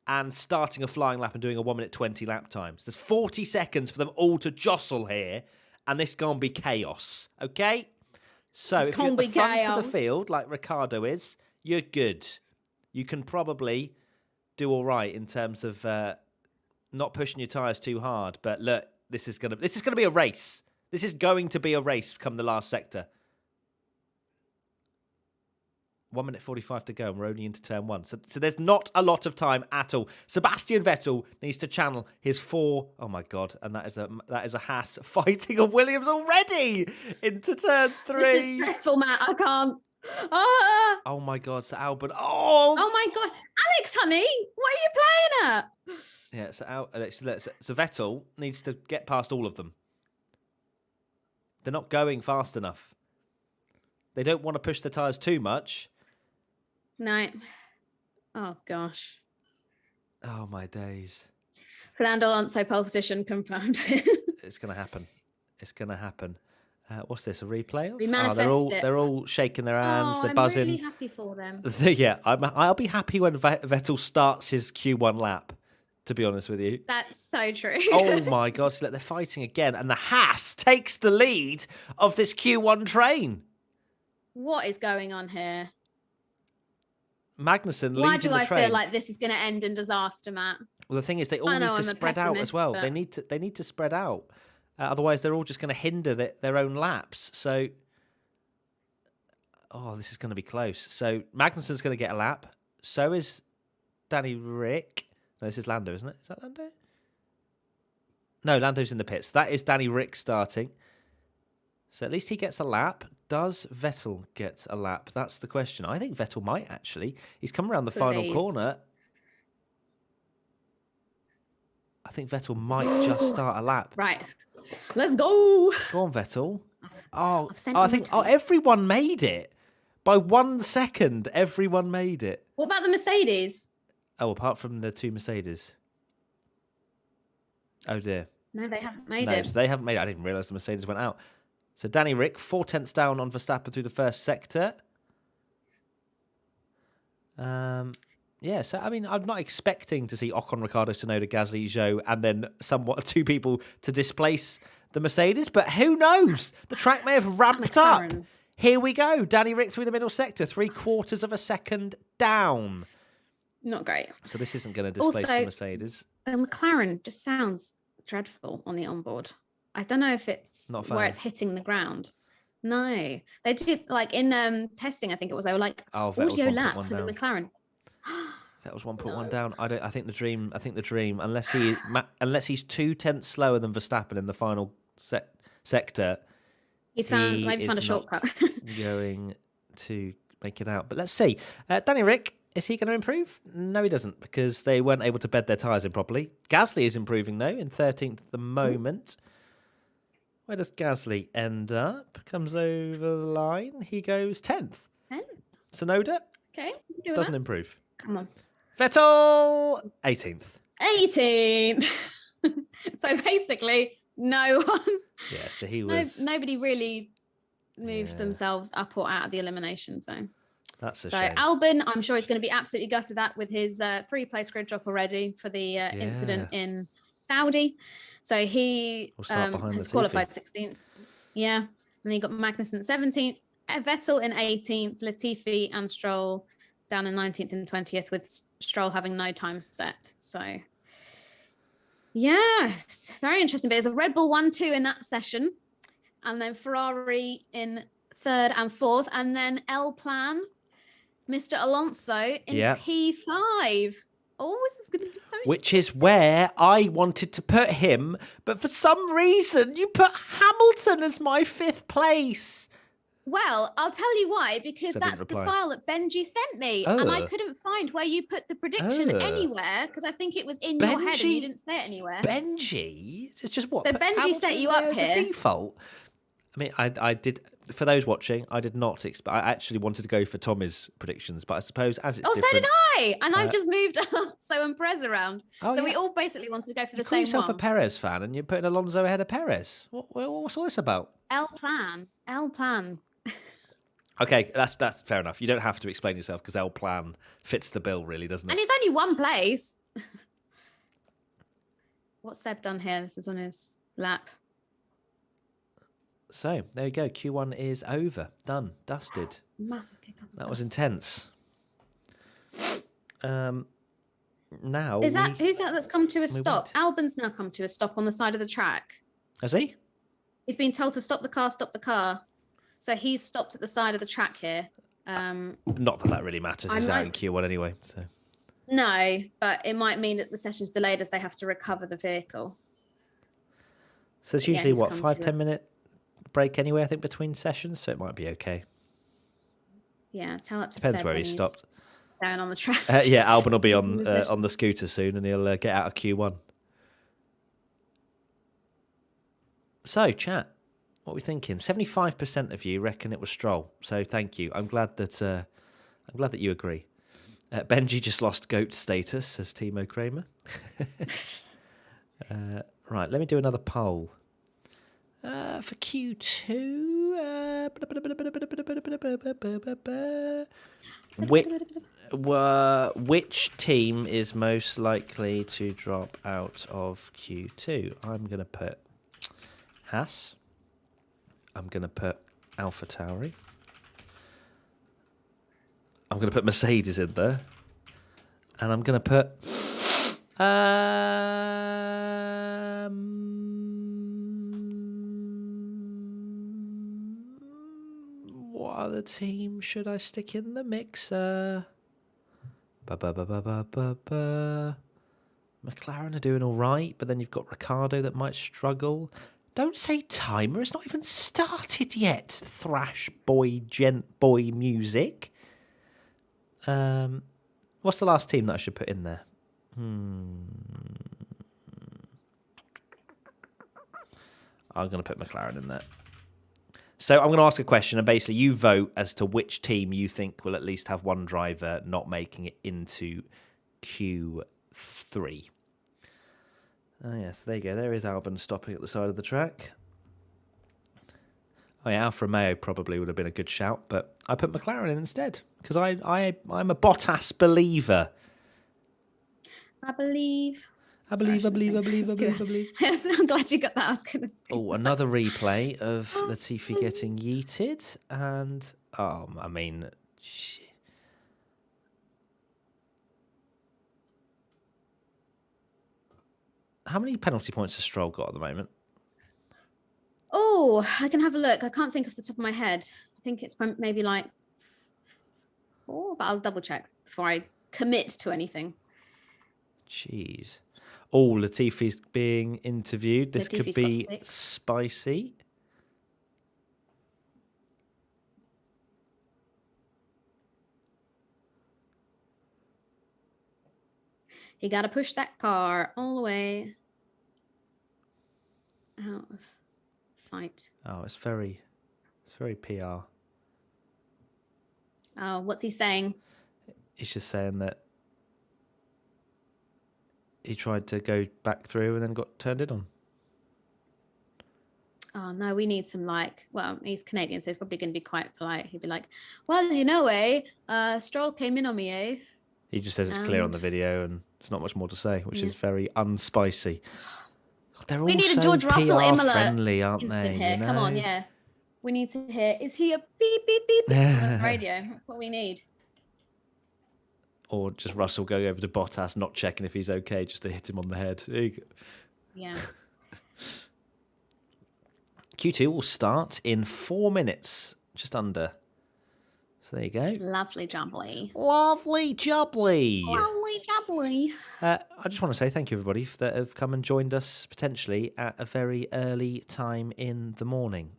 and starting a flying lap and doing a 1 minute 20 lap times. There's 40 seconds for them all to jostle here. And this is going to be chaos, okay? So if you're at the front of the field, like Ricardo is, you're good. You can probably do all right in terms of not pushing your tyres too hard. But look, this is gonna be a race. This is going to be a race come the last sector. 1 minute 45 to go, and we're only into turn 1. So there's not a lot of time at all. Sebastian Vettel needs to channel his 4. Oh my God! And that is a Haas fighting a Williams already into turn 3. This is stressful, Matt. I can't. Oh my God! So Albon. Oh my God, Alex, honey, what are you playing at? Yeah. So Vettel needs to get past all of them. They're not going fast enough. They don't want to push the tyres too much. No. Oh, gosh. Oh, my days. Lando Alonso pole position confirmed. It's going to happen. It's going to happen. What's this, a replay? We manifest they're all shaking their hands. They're buzzing. I'm really happy for them. Yeah, I'll be happy when Vettel starts his Q1 lap, to be honest with you. That's so true. Oh, my God. So they're fighting again. And the Haas takes the lead of this Q1 train. What is going on here? Magnussen leading the train. Why do I feel like this is going to end in disaster, Matt? Well, the thing is, they all need to spread out as well. But... They need to spread out. Otherwise, they're all just going to hinder their own laps. So, this is going to be close. So Magnussen's going to get a lap. So is Danny Rick. No, this is Lando, isn't it? Is that Lando? No, Lando's in the pits. That is Danny Rick starting. So at least he gets a lap. Does Vettel get a lap? That's the question. I think Vettel might, actually. He's come around the final corner. I think Vettel might just start a lap. Right. Let's go. Go on, Vettel. I think everyone made it. By 1 second, everyone made it. What about the Mercedes? Oh, apart from the 2 Mercedes. Oh, dear. No, they haven't made it. So they haven't made it. I didn't realise the Mercedes went out. So Danny Rick, 4 tenths down on Verstappen through the first sector. So I mean, I'm not expecting to see Ocon, Ricciardo, Tsunoda, Gasly, Zhou, and then somewhat 2 people to displace the Mercedes. But who knows? The track may have ramped up. Here we go. Danny Rick through the middle sector, 3/4 of a second down. Not great. So this isn't going to displace the Mercedes. The McLaren just sounds dreadful on the onboard. I don't know if it's where it's hitting the ground. No, they did like in testing. I think it was. They were like audio lap for the McLaren. That was 1.1 down. I think the dream. Unless he's 2 tenths slower than Verstappen in the final sector. He's maybe found a shortcut. Going to make it out, but let's see. Danny Rick, is he going to improve? No, he doesn't, because they weren't able to bed their tyres in properly. Gasly is improving though, in 13th at the moment. Where does Gasly end up? Comes over the line. He goes 10th. 10th. Tsunoda? Okay. Doesn't improve. Come on. Vettel, 18th. 18th. So basically, no one. Yeah, so he was... Nobody really moved themselves up or out of the elimination zone. That's a shame. Albon, I'm sure he's going to be absolutely gutted that with his 3-place grid drop already for the incident in Saudi. So he has qualified 16th. Yeah. And then you got Magnussen 17th, Vettel in 18th, Latifi and Stroll down in 19th and 20th, with Stroll having no time set. So Yes, very interesting. But it's a Red Bull 1-2 in that session, and then Ferrari in third and fourth, and then L Plan, Mr. Alonso in P5. Oh, this is going to be so Which is where I wanted to put him, but for some reason you put Hamilton as my 5th place. Well, I'll tell you why, because that's the file that Benji sent me, and I couldn't find where you put the prediction anywhere, because I think it was in your head and you didn't say it anywhere. Benji? It's just what? So Benji Hamilton set you up here. As a default. I mean, I did, for those watching, I did not expect, I actually wanted to go for Tommy's predictions, but I suppose as it's different. So did I, and I just moved Alonso and Perez around. We all basically wanted to go for the same one. You call yourself a Perez fan, and you're putting Alonso ahead of Perez. What's all this about? L Plan. Okay, that's fair enough. You don't have to explain yourself because L Plan fits the bill, really, doesn't it? And it's only one place. What's Seb done here? This is on his lap. So, there you go. Q1 is over. Done. Dusted. That was intense. Now... who's that's come to a stop? Albon's now come to a stop on the side of the track. Has he? He's been told to stop the car. So he's stopped at the side of the track here. Not that really matters. He's out in Q1 anyway. So. No, but it might mean that the session's delayed as they have to recover the vehicle. So it's usually, 5-10 minute break anyway, I think, between sessions. So it might be okay. Yeah, tell up to Depends Seb where he stopped. Down on the track. Albon will be on the scooter soon and he'll get out of Q1. So, chat. What are we thinking? 75% of you reckon it was Stroll. So thank you. I'm glad that you agree. Benji just lost GOAT status, says Timo Kramer. Right, let me do another poll. For Q2, which team is most likely to drop out of Q2? I'm going to put Haas. I'm going to put AlphaTauri. I'm going to put Mercedes in there. And I'm going to put... what other team should I stick in the mixer? McLaren are doing all right, but then you've got Ricciardo that might struggle. Don't say timer. It's not even started yet. Thrash boy, gent boy music. What's the last team that I should put in there? I'm going to put McLaren in there. So I'm going to ask a question, and basically you vote as to which team you think will at least have one driver not making it into Q3. Oh, yes, there you go. There is Albon stopping at the side of the track. Oh, yeah, Alfa Romeo probably would have been a good shout, but I put McLaren in instead because I'm a Bottas believer. I believe. I believe. I'm glad you got that. I was going to say. Oh, another replay of Latifi getting yeeted. And, shit. How many penalty points has Stroll got at the moment? Oh, I can have a look. I can't think off the top of my head. I think it's maybe like 4, but I'll double check before I commit to anything. Jeez. Oh, Latifi's being interviewed. This could be spicy. You got to push that car all the way out of sight. Oh, it's very PR. Oh, what's he saying? He's just saying that he tried to go back through and then got turned in on. Oh, no, we need some he's Canadian, so he's probably going to be quite polite. He'd be like, well, Stroll came in on me, eh? He just says it's clear on the video and there's not much more to say, which is very unspicy. God, they're all need so a George Russell PR Imola friendly, aren't they? Here. Come on, yeah. We need to hear, is he a beep, beep, beep on the radio? That's what we need. Or just Russell going over to Bottas, not checking if he's okay, just to hit him on the head. Yeah. Q2 will start in 4 minutes, just under. So there you go. Lovely jubbly. Lovely jubbly. Lovely jubbly. I just want to say thank you, everybody, that have come and joined us potentially at a very early time in the morning.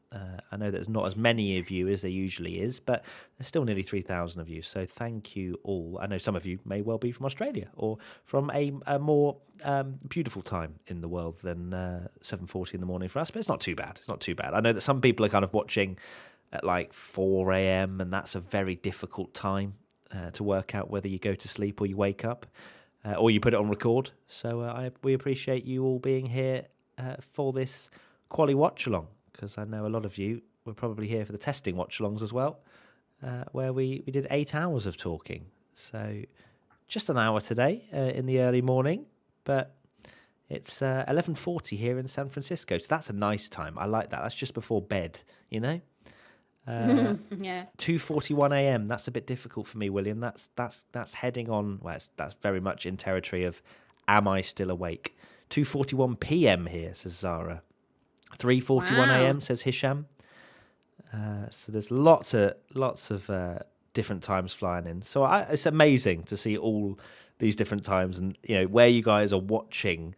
I know there's not as many of you as there usually is, but there's still nearly 3,000 of you. So thank you all. I know some of you may well be from Australia or from a more beautiful time in the world than 7:40 in the morning for us, but it's not too bad. It's not too bad. I know that some people are kind of watching at like 4 a.m. and that's a very difficult time to work out whether you go to sleep or you wake up or you put it on record. So we appreciate you all being here for this quali watch-along, because I know a lot of you were probably here for the testing watch-alongs as well, where we did 8 hours of talking. So just an hour today in the early morning, but it's 11:40 here in San Francisco. So that's a nice time. I like that. That's just before bed, you know? Yeah. 2:41 a.m. That's a bit difficult for me, William. That's heading on. Well, that's very much in territory of am I still awake? 2:41 p.m. here, says Zara. 3:41 a.m. says Hisham. So there's lots of different times flying in. So it's amazing to see all these different times, and where you guys are watching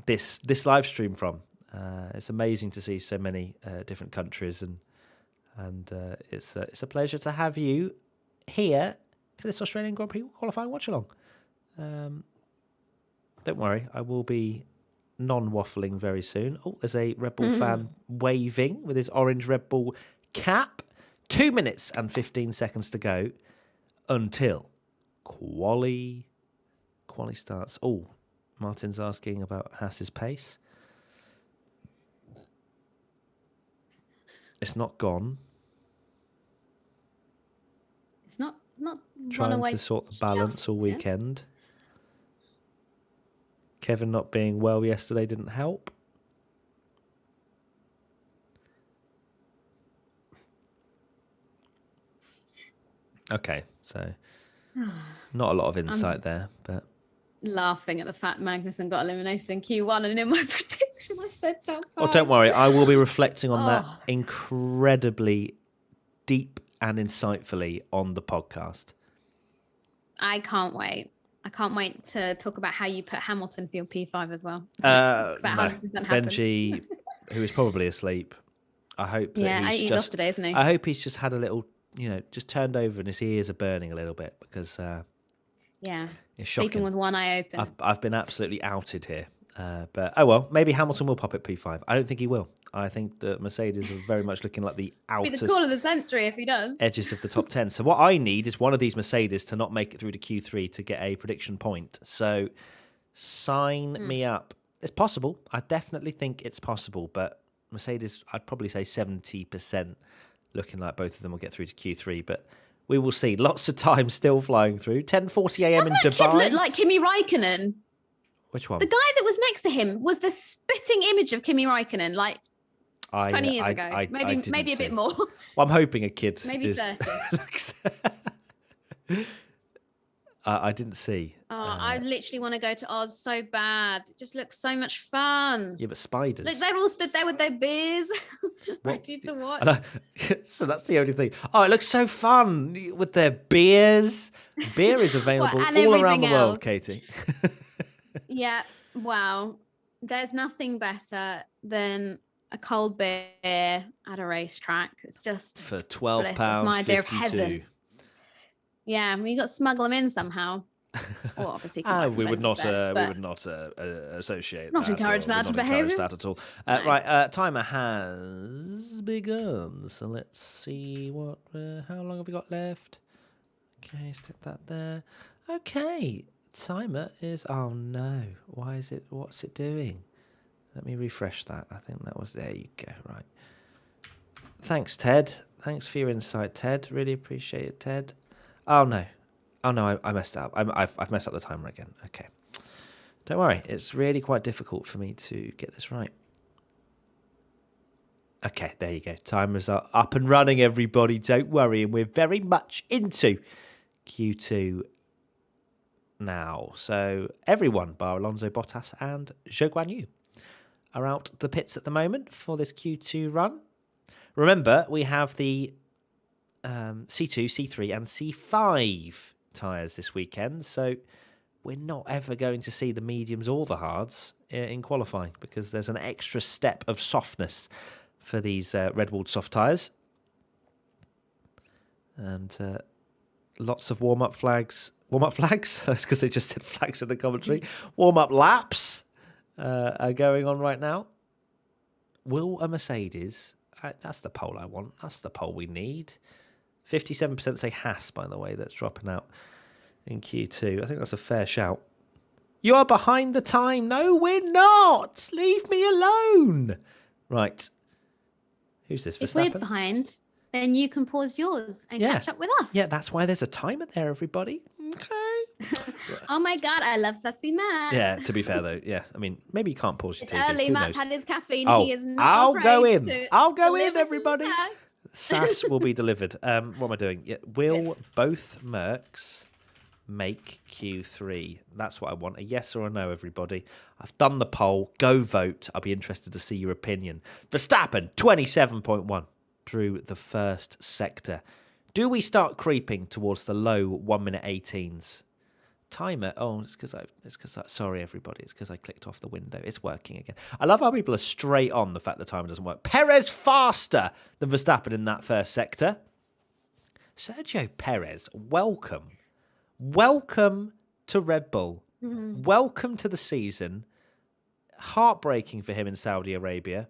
this live stream from. It's amazing to see so many different countries, and it's a pleasure to have you here for this Australian Grand Prix qualifying watch-along. Don't worry, I will be non-waffling very soon. Oh, there's a Red Bull fan waving with his orange Red Bull cap. 2 minutes and 15 seconds to go until quali starts. Oh, Martin's asking about Haas's pace. It's not gone. It's not trying to sort the balance all weekend. Kevin not being well yesterday didn't help. Okay, so not a lot of insight there, but laughing at the fact Magnussen got eliminated in Q1, and in my prediction I said top 5. Oh, don't worry, I will be reflecting on that incredibly deep and insightfully on the podcast. I can't wait. I can't wait to talk about how you put Hamilton for your P5 as well. No. Benji, who is probably asleep. I hope that he's off today, isn't he? I hope he's just had a little, just turned over and his ears are burning a little bit because it's shocking. Sleeping with one eye open. I've been absolutely outed here. But oh well, maybe Hamilton will pop at P5. I don't think he will. I think that Mercedes are very much looking like the outer be the call of the century if he does. Edges of the top 10. So what I need is one of these Mercedes to not make it through to Q3 to get a prediction point. So sign me up. It's possible. I definitely think it's possible. But Mercedes, I'd probably say 70% looking like both of them will get through to Q3. But we will see. Lots of time still flying through. 10:40 a.m. in Dubai. Doesn't that kid look like Kimi Räikkönen? Which one? The guy that was next to him was the spitting image of Kimi Räikkönen, like 20 years ago. Maybe a bit more. Well, I'm hoping a kid maybe 30. I didn't see. I literally want to go to Oz so bad. It just looks so much fun. Yeah, but spiders. Look, they're all stood there with their beers, ready to watch. So that's the only thing. Oh, it looks so fun with their beers. Beer is available all around the world, Katie. Yeah, wow. There's nothing better than a cold beer at a racetrack. It's just for £12. That's my idea of heaven. Yeah, we got to smuggle them in somehow. Well, obviously, we would not associate. Not encourage that behaviour. That at all. No. Right, timer has begun. So let's see how long have we got left? Okay, stick that there. Okay. Timer is oh no, why is it, what's it doing? Let me refresh that. I think that was, there you go. Right, thanks Ted, thanks for your insight, Ted, really appreciate it, Ted. Oh no, I messed up. I've messed up the timer again. Okay, don't worry, it's really quite difficult for me to get this right. Okay, there you go, timers are up and running, everybody, don't worry, and we're very much into Q2 now. So everyone, bar Alonso, Bottas and Zhou Guanyu, are out the pits at the moment for this Q2 run. Remember, we have the C2, C3 and C5 tyres this weekend, so we're not ever going to see the mediums or the hards in qualifying because there's an extra step of softness for these Red Bull soft tyres. And lots of warm-up flags. Warm-up flags? That's because they just said flags in the commentary. Warm-up laps are going on right now. Will a Mercedes... that's the pole I want. That's the pole we need. 57% say Haas, by the way, that's dropping out in Q2. I think that's a fair shout. You are behind the time. No, we're not. Leave me alone. Right. Who's this? If we're behind, then you can pause yours and catch up with us. Yeah, that's why there's a timer there, everybody. Okay. Oh my God, I love Sassy Matt. Yeah, to be fair though, yeah. I mean, maybe you can't pause your TV. Early, Matt's had his caffeine. Oh, he is not I'll afraid go in. to I'll go in, deliver everybody. some Sass will be delivered. What am I doing? Yeah, will both Mercs make Q3? That's what I want. A yes or a no, everybody. I've done the poll. Go vote. I'll be interested to see your opinion. Verstappen, 27.1 through the first sector. Do we start creeping towards the low 1 minute 18s? Timer. Oh, it's because sorry, everybody. It's because I clicked off the window. It's working again. I love how people are straight on the fact the timer doesn't work. Perez faster than Verstappen in that first sector. Sergio Perez, welcome. Welcome to Red Bull. Mm-hmm. Welcome to the season. Heartbreaking for him in Saudi Arabia.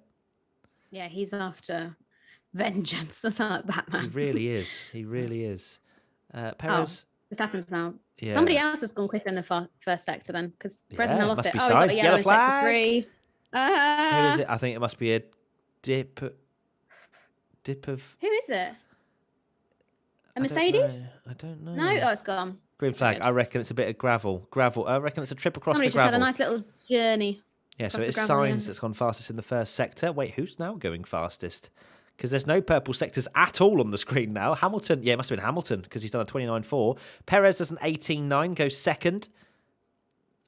Yeah, he's after vengeance. That's like Batman. He really is. He really is. Perez. Verstappen's now. Yeah. Somebody else has gone quicker in the first sector then, because President lost it. He got a yellow in flag. sector 3. Who is it? I think it must be a dip of... Who is it? A Mercedes? I don't know. No? Oh, it's gone. Green flag. I reckon it's a bit of gravel. I reckon it's a trip across Somebody the gravel. Somebody just had a nice little journey. Yeah, so it's Sainz that's gone fastest in the first sector. Wait, who's now going fastest? Because there's no purple sectors at all on the screen now. Hamilton, yeah, it must have been Hamilton because he's done a 29.4. Perez does an 18.9, goes second.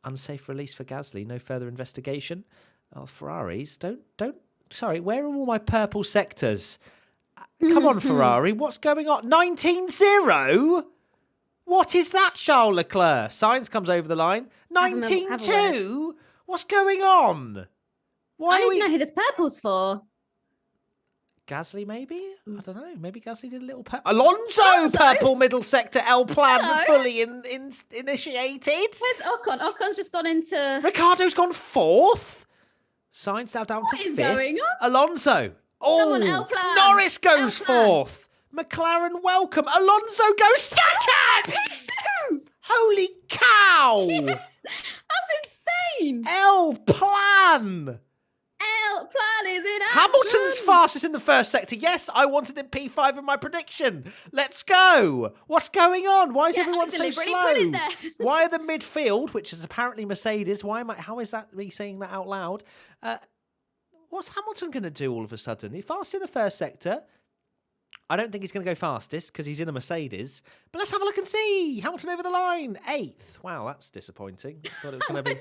Unsafe release for Gasly, no further investigation. Oh, Ferraris, don't. Sorry, where are all my purple sectors? Come on, Ferrari, what's going on? 19.0? What is that, Charles Leclerc? Sainz comes over the line. 19.2? What's going on? I need to know who this purple's for. Gasly, maybe? I don't know. Maybe Gasly did a little... Alonso! Purple middle sector L plan fully initiated. Where's Ocon? Ocon's just gone into... Ricardo's gone fourth. Sainz now down to fifth. What is going on? Alonso. Oh, on, L plan. Norris goes fourth. McLaren, welcome. Alonso goes second. P2. Holy cow. Yes. That's insane. L plan. L plan is in action. Hamilton's fastest in the first sector. Yes, I wanted him P5 in my prediction. Let's go. What's going on? Why is everyone so slow? Why are the midfield, which is apparently Mercedes, how is that me saying that out loud? What's Hamilton going to do all of a sudden? He's fast in the first sector. I don't think he's going to go fastest because he's in a Mercedes. But let's have a look and see. Hamilton over the line. 8th. Wow, that's disappointing. Thought it was going to be...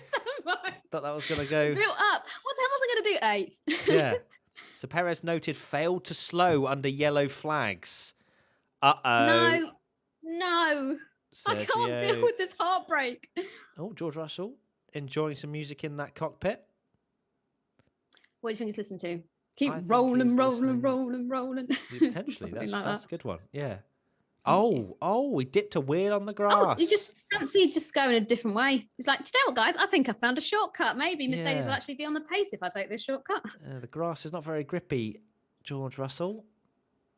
Thought that was going to go... Built up. What's Hamilton going to do? 8th. Yeah. So Perez noted failed to slow under yellow flags. Uh-oh. No. Sergio. I can't deal with this heartbreak. Oh, George Russell enjoying some music in that cockpit. What do you think he's listening to? Keep rolling. Potentially, that's a good one. Yeah. Oh, he dipped a wheel on the grass. Oh, he just fancied just going a different way. He's like, do you know what, guys? I think I found a shortcut. Maybe Mercedes will actually be on the pace if I take this shortcut. The grass is not very grippy, George Russell.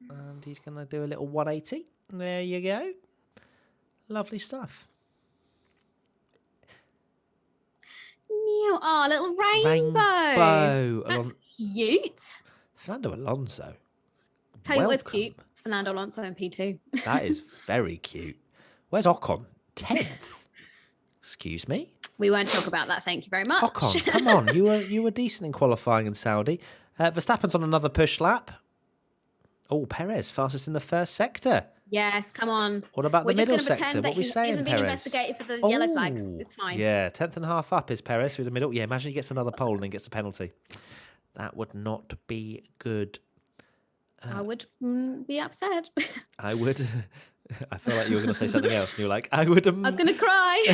And he's going to do a little 180. There you go. Lovely stuff. Oh, little rainbow. That's cute. Fernando Alonso. Tell you what's cute. Fernando Alonso in P2. That is very cute. Where's Ocon? 10th. Excuse me. We won't talk about that. Thank you very much. Ocon, come on. You were decent in qualifying in Saudi. Verstappen's on another push lap. Oh, Perez fastest in the first sector. Yes, come on. What about We're the middle just going to sector? pretend What that we he saying, isn't being Perez? investigated for the yellow flags. It's fine. Yeah, 10th and a half up is Perez through the middle. Yeah, imagine he gets another pole and then gets a penalty. That would not be good. I would be upset. I would. I feel like you were going to say something else, and you're like, I would. I was going to cry.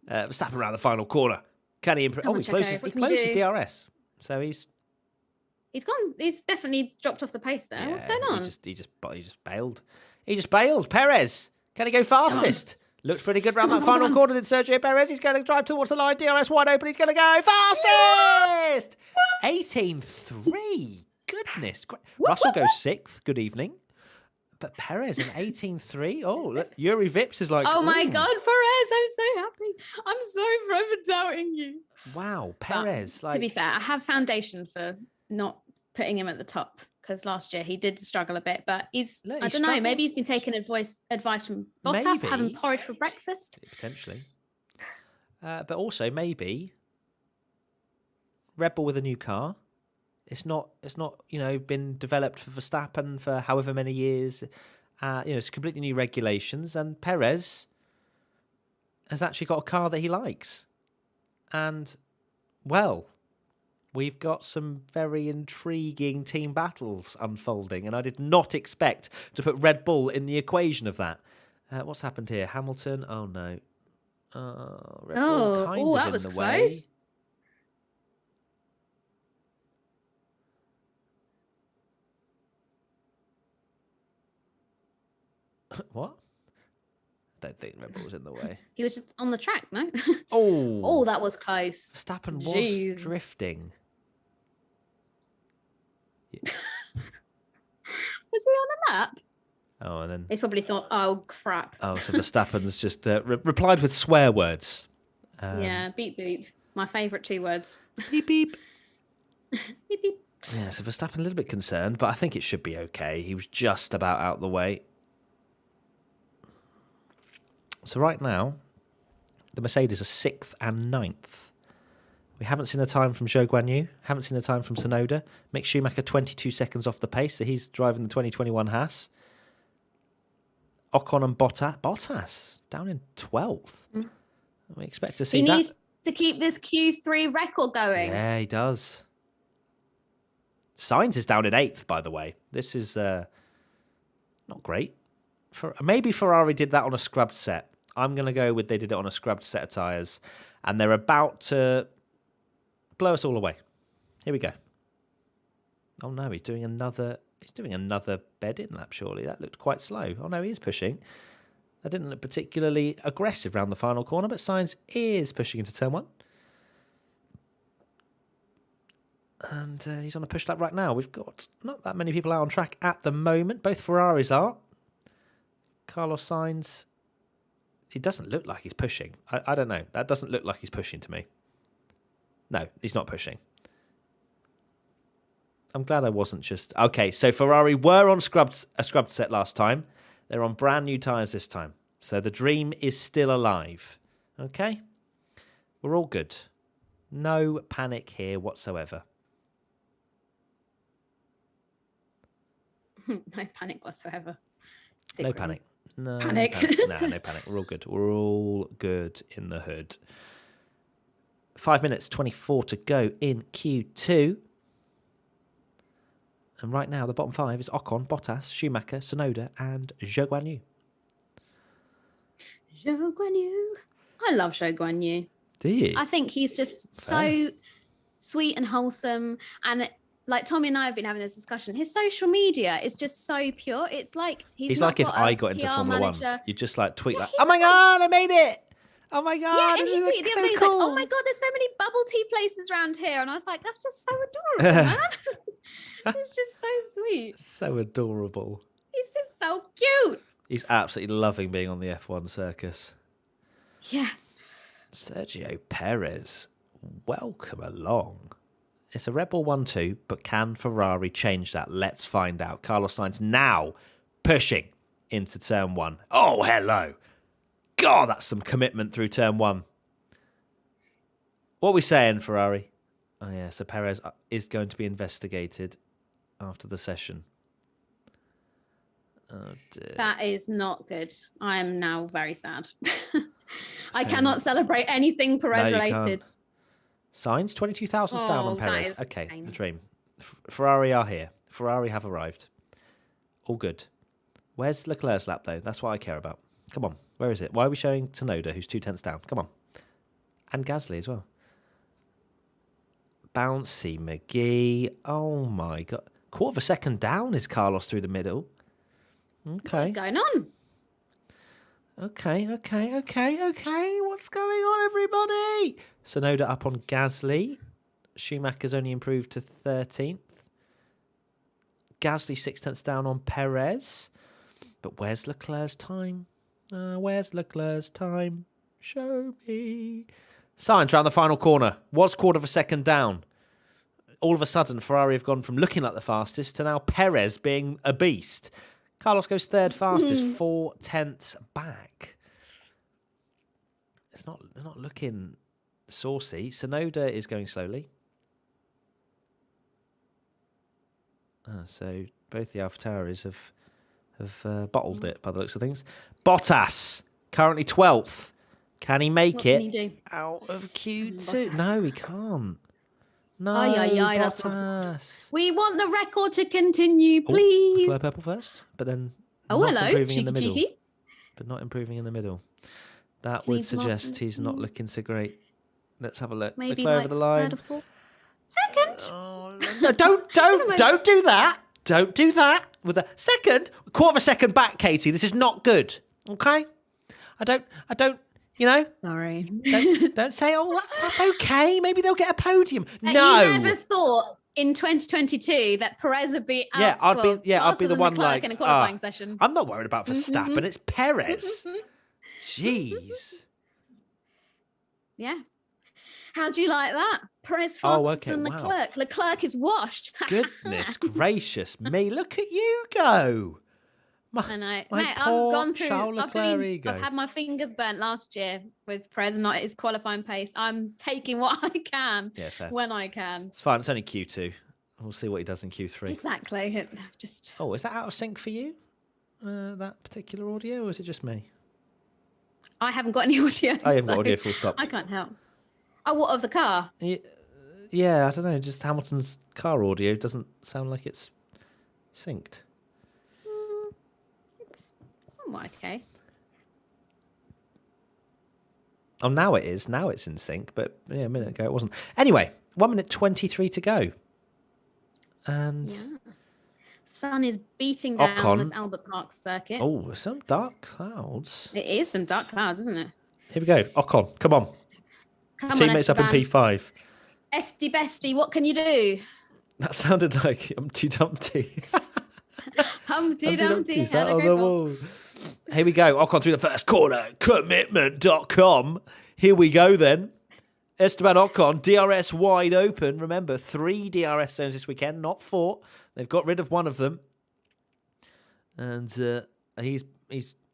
Verstappen around the final corner. Can he improve? Oh, he closes DRS. So he's gone. He's definitely dropped off the pace there. What's going on? He just bailed. He just bailed. Perez, can he go fastest? Looks pretty good around that final corner, did Sergio Perez. He's going to drive towards the line. DRS wide open. He's going to go fastest. 18.3. Goodness. Russell goes 6th. Good evening. But Perez an 18.3. Oh, look, Yuri Vips is like, oh my God, Perez, I'm so happy. I'm so forever doubting you. Wow, Perez. To be fair, I have foundation for not putting him at the top because last year he did struggle a bit, but I don't know, maybe he's been taking advice from Bottas, having porridge for breakfast. Potentially. But also maybe Red Bull with a new car. It's not been developed for Verstappen for however many years. It's completely new regulations, and Perez has actually got a car that he likes. And, well, we've got some very intriguing team battles unfolding, and I did not expect to put Red Bull in the equation of that. What's happened here? Hamilton? Oh, no. Red Bull kind of that in was the close. way. What? I don't think Red Bull was in the way. He was just on the track, no? Oh, that was close. Verstappen was drifting. Was he on a lap? Oh, and then he's probably thought, "Oh crap!" Oh, so Verstappen's just replied with swear words. Yeah, beep beep. My favourite 2 words. Beep beep. Beep beep. Yeah, so Verstappen a little bit concerned, but I think it should be okay. He was just about out the way. So right now, the Mercedes are 6th and 9th. We haven't seen a time from Zhou Guanyu, haven't seen a time from Tsunoda. Mick Schumacher 22 seconds off the pace, so he's driving the 2021 Haas. Ocon and Bottas down in 12th. We expect to see that. He needs to keep this Q3 record going. Yeah, he does. Sainz is down in 8th, by the way. This is not great. Maybe Ferrari did that on a scrubbed set. I'm going to go with they did it on a scrubbed set of tyres. And they're about to blow us all away. Here we go. Oh, no, he's doing another bed-in lap, surely. That looked quite slow. Oh, no, he is pushing. That didn't look particularly aggressive around the final corner, but Sainz is pushing into turn 1. And he's on a push lap right now. We've got not that many people out on track at the moment. Both Ferraris are. Carlos Sainz, it doesn't look like he's pushing. I don't know. That doesn't look like he's pushing to me. No, he's not pushing. I'm glad I wasn't just... Okay, so Ferrari were on a scrubbed set last time. They're on brand new tyres this time. So the dream is still alive. Okay? We're all good. No panic here whatsoever. No panic whatsoever. No panic. No panic. No panic. We're all good. We're all good in the hood. 5 minutes, 24 to go in Q2. And right now, the bottom 5 is Ocon, Bottas, Schumacher, Tsunoda, and Zhou Guanyu. Zhou Guanyu. I love Zhou Guanyu. Do you? I think he's just so sweet and wholesome. And like Tommy and I have been having this discussion, his social media is just so pure. It's like he's like if I got into PR Formula manager. 1, you just like tweet like, "Oh my god, I made it! Oh my god!" Yeah, and he tweeted the other day, he's cool. like, "Oh my god, there's so many bubble tea places around here," and I was like, "That's just so adorable, man." He's just so sweet. So adorable. He's just so cute. He's absolutely loving being on the F1 circus. Yeah. Sergio Perez, welcome along. It's a Red Bull 1-2, but can Ferrari change that? Let's find out. Carlos Sainz now pushing into turn 1. Oh, hello. God, that's some commitment through turn 1. What are we saying, Ferrari? Oh, yeah, so Perez is going to be investigated after the session. Oh, dear. That is not good. I am now very sad. I cannot celebrate anything Perez related. Signs 22 thousandths down on Perez. Okay, pain. the dream. Ferrari are here. Ferrari have arrived. All good. Where's Leclerc's lap, though? That's what I care about. Come on. Where is it? Why are we showing Tsunoda, who's 2/10 down? Come on. And Gasly as well. Bouncy McGee. Oh, my God. Quarter of a second down is Carlos through the middle. Okay. What's going on? Okay. What's going on, everybody? Tsunoda up on Gasly. Schumacher's only improved to 13th. Gasly 6/10 down on Perez. But where's Leclerc's time? Where's Leclerc's time? Show me. Sainz around the final corner. Was quarter of a second down. All of a sudden, Ferrari have gone from looking like the fastest to now Perez being a beast. Carlos goes third fastest, 4/10 back. It's not looking saucy. Tsunoda is going slowly. So both the AlphaTauris have bottled it by the looks of things. Bottas, currently 12th. Can he make it out of Q2? Bottas. No, he can't. No, Bottas. We want the record to continue, please. Fly purple first, but then hello, improving in the cheeky, middle. cheeky. But not improving in the middle. That would suggest he's not looking so great. Let's have a look. Maybe look over the line. Second. Oh, no, don't do that. Don't do that. With a second, quarter of a second back, Katie. This is not good. Okay? I don't. You know? Sorry. Don't say, oh, that's okay. Maybe they'll get a podium. No. You never thought in 2022 that Perez would be out. I'd be the one like in a qualifying session. I'm not worried about Verstappen. It's Perez. Jeez. Yeah. How do you like that? Perez faster than Leclerc. Wow. Leclerc is washed. Goodness gracious me. Look at you go. I know. Mate, I've gone through. I've had my fingers burnt last year with Perez not at his qualifying pace. I'm taking what I can when I can. It's fine. It's only Q2. We'll see what he does in Q3. Exactly. Oh, is that out of sync for you? That particular audio, or is it just me? I haven't got any audio. I haven't got audio. Full stop. I can't help. Oh, what of the car? Yeah, I don't know. Just Hamilton's car audio doesn't sound like it's synced. It's somewhat okay. Oh, now it is. Now it's in sync, but a minute ago it wasn't. Anyway, 1:23 to go. And sun is beating down this Albert Park circuit. Oh, some dark clouds. It is some dark clouds, isn't it? Here we go. Ocon, come on. Teammates up in P5. Esty bestie, what can you do? That sounded like Humpty Dumpty. Humpty Dumpty is that on the wall? Here we go. Ocon through the first corner. Commitment.com. Here we go then. Esteban Ocon, DRS wide open. Remember, 3 DRS zones this weekend, not 4. They've got rid of one of them. And he's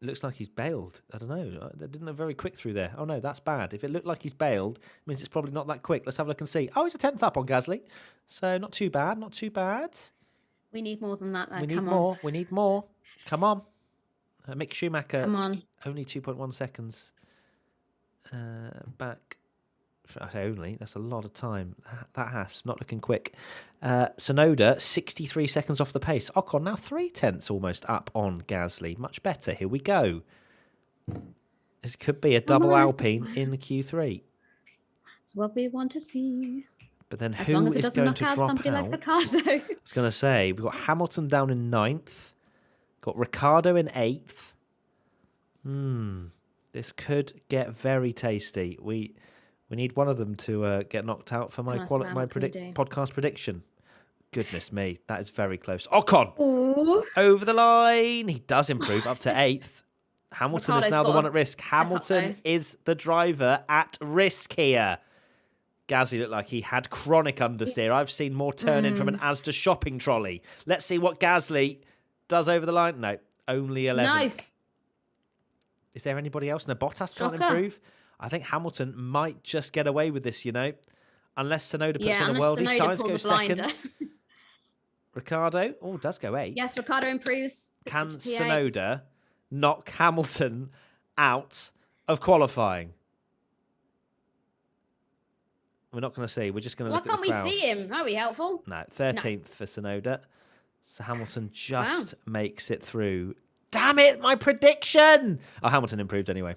looks like he's bailed. I don't know. They didn't look very quick through there. Oh, no, that's bad. If it looked like he's bailed, it means it's probably not that quick. Let's have a look and see. Oh, he's a 10th up on Gasly. So not too bad, not too bad. We need more than that, though. We need more. Come on. Mick Schumacher. Come on. Only 2.1 seconds back. I say only. That's a lot of time. That has not looking quick. Tsunoda, 63 seconds off the pace. Ocon now 3/10 almost up on Gasly. Much better. Here we go. This could be a double Alpine in the Q3. That's what we want to see. But then as who long as it is doesn't going knock to out drop somebody out? like Ricardo. I was going to say, we've got Hamilton down in 9th. Got Ricardo in 8th. This could get very tasty. We need one of them to get knocked out for my podcast prediction. Goodness me, that is very close. Ocon over the line. He does improve up to 8th. Hamilton is now the one at risk. Hamilton is the driver at risk here. Gasly looked like he had chronic understeer. I've seen more turn in from an Asda shopping trolley. Let's see what Gasly does over the line. No, only 11th. No. Is there anybody else? No, Bottas can't improve. I think Hamilton might just get away with this, unless Tsunoda puts in a worldie. Sainz goes second. Ricciardo, does go 8th. Yes, Ricciardo improves. Can Tsunoda knock Hamilton out of qualifying? We're not going to see. We're just going to look at the crowd. Why can't we see him? That would be helpful. No, 13th for Tsunoda. So Hamilton just makes it through. Damn it, my prediction! Oh, Hamilton improved anyway.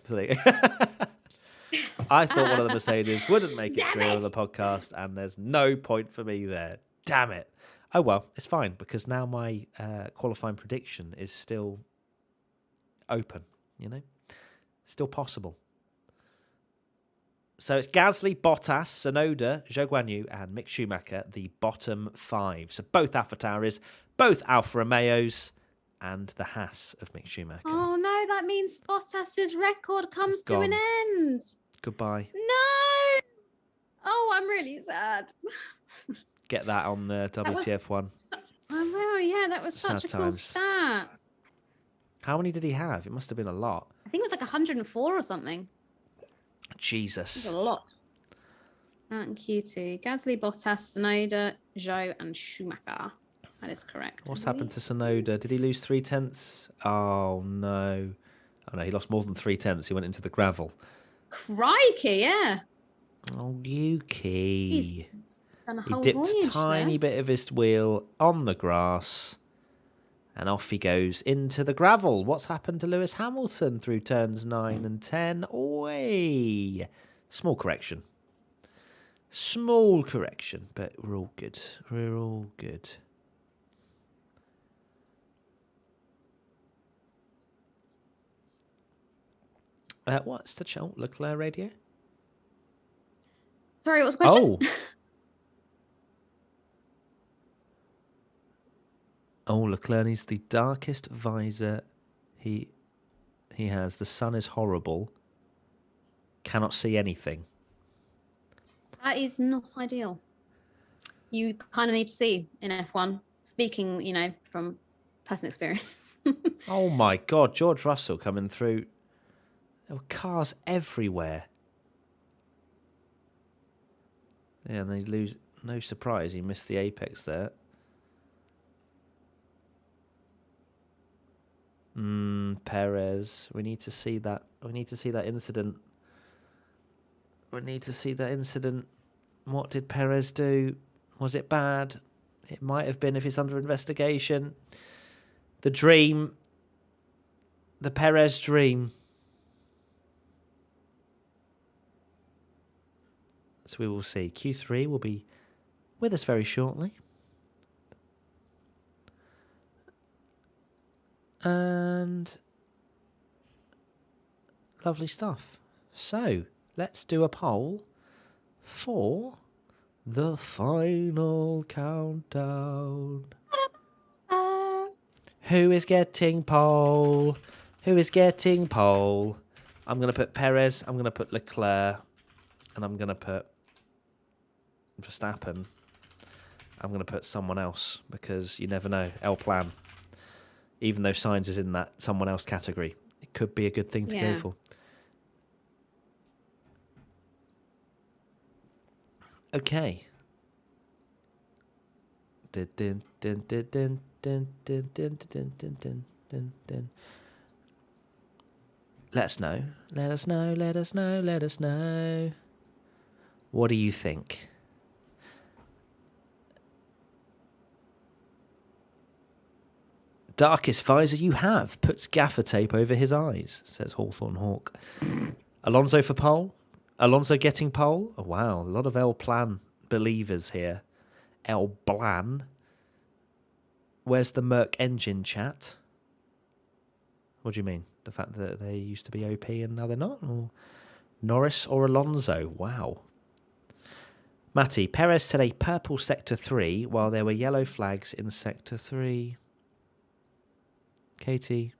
I thought one of the Mercedes wouldn't make it through on the podcast, and there's no point for me there. Damn it. Oh, well, it's fine, because now my qualifying prediction is still open, Still possible. So it's Gasly, Bottas, Tsunoda, Zhou Guanyu, and Mick Schumacher, the bottom 5. So both AlphaTauris, both Alfa Romeos, and the Haas of Mick Schumacher. Oh, no, that means Bottas's record comes to an end. Goodbye. No! Oh, I'm really sad. Get that on the WTF1. Oh, yeah, that was such a cool stat. How many did he have? It must have been a lot. I think it was like 104 or something. Jesus. It was a lot. And Q2. Gasly, Bottas, Tsunoda, Zhou, and Schumacher. That is correct. What's happened to Tsunoda? Did he lose 3/10? Oh, no. Oh, no, he lost more than 3/10. He went into the gravel. Crikey, yeah. Oh, Yuki. He's done a whole he dipped voyage a tiny bit of his wheel on the grass, and off he goes into the gravel. What's happened to Lewis Hamilton through turns 9 and 10? Oi! Small correction. Small correction, but we're all good. We're all good. What's the Charles Leclerc radio? Sorry, what's the question? Leclerc needs the darkest visor he has. The sun is horrible. Cannot see anything. That is not ideal. You kind of need to see in F1. Speaking, from personal experience. Oh my God, George Russell coming through. There were cars everywhere. Yeah, and they lose. No surprise, he missed the apex there. Perez. We need to see that. We need to see that incident. What did Perez do? Was it bad? It might have been if it's under investigation. The dream. The Perez dream. So we will see. Q3 will be with us very shortly. And lovely stuff. So let's do a poll for the final countdown. Who is getting pole? Who is getting pole? I'm going to put Perez, I'm going to put Leclerc, and I'm going to put Verstappen. I'm going to put someone else because you never know. El Plan. Even though Sainz is in that someone else category, it could be a good thing to go for. Okay. Let us know. Let us know. Let us know. Let us know. What do you think? Darkest visor you have. Puts gaffer tape over his eyes, says Hawthorne Hawk. Alonso for pole. Alonso getting pole. Oh, wow, a lot of El Plan believers here. El Blan. Where's the Merc engine chat? What do you mean? The fact that they used to be OP and now they're not? Or Norris or Alonso? Wow. Matty, Perez said a purple Sector 3 while there were yellow flags in Sector 3. Katie,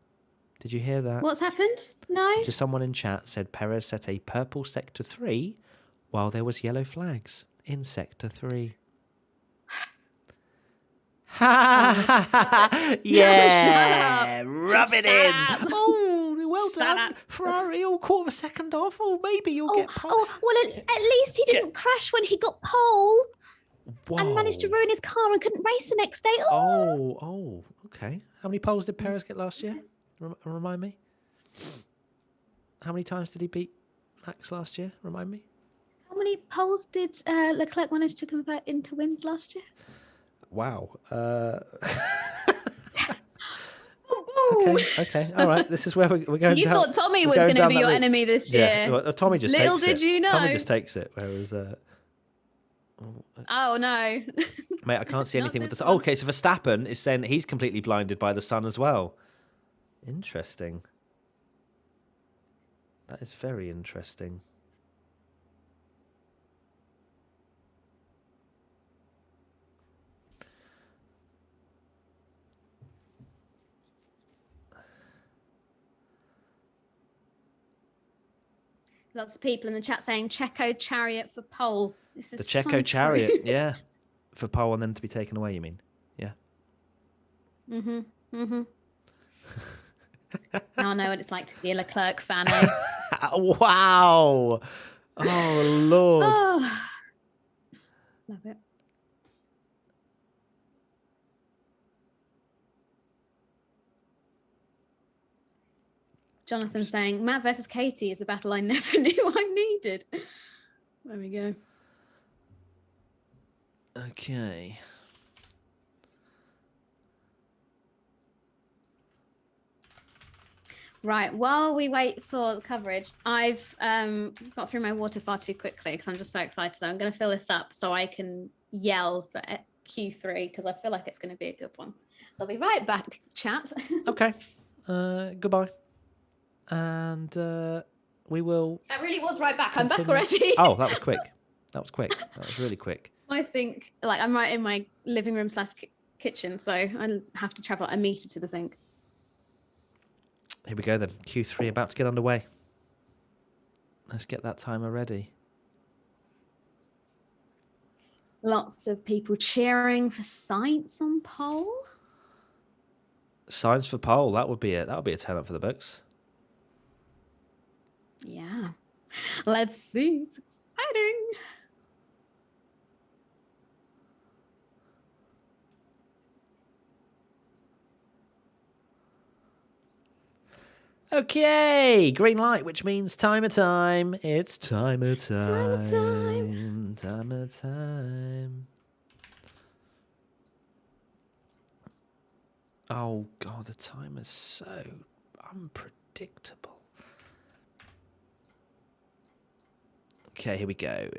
did you hear that? What's happened? No. Just someone in chat said Perez set a purple Sector 3 while there was yellow flags in Sector 3. Yeah, rub it in. Oh, well done, Ferrari. Oh, quarter of a second off. Oh, maybe you'll get pole. Oh, well, at least he didn't crash when he got pole. and managed to ruin his car and couldn't race the next day. Oh, okay. How many poles did Perez get last year? Remind me. How many times did he beat Max last year? Remind me. How many poles did Leclerc manage to convert into wins last year? Wow. Okay. All right. This is where we're going. You thought Tommy was going to be your enemy this year. Yeah. Well, Tommy just Little takes it. did you know. Tommy just takes it. Whereas, oh no, mate, I can't see anything with the sun. Oh, okay, so Verstappen is saying that he's completely blinded by the sun as well. Interesting. That is very interesting. Lots of people in the chat saying Checo Chariot for pole. This is the Checo Chariot, yeah, for pole and then to be taken away. You mean? Yeah. Now I know what it's like to be a Leclerc fan. Wow! Oh Lord! Oh, love it. Jonathan saying, Matt versus Katie is a battle I never knew I needed. There we go. Okay. Right, while we wait for the coverage, I've got through my water far too quickly because I'm just so excited. So I'm going to fill this up so I can yell for Q3 because I feel like it's going to be a good one. So I'll be right back, chat. Okay. Goodbye. And we will... That really was right back. Continue. I'm back already. Oh, that was quick. That was quick. That was really quick. My sink, like I'm right in my living room / kitchen, so I have to travel a metre to the sink. Here we go then. Q3 about to get underway. Let's get that timer ready. Lots of people cheering for Sainz on pole. Sainz for pole. That would be it. That would be a 10 up for the books. Yeah. Let's see. It's exciting. Okay, green light, which means timer time. It's timer time. Timer time. Oh, God, the timer's so unpredictable. Okay, here we go.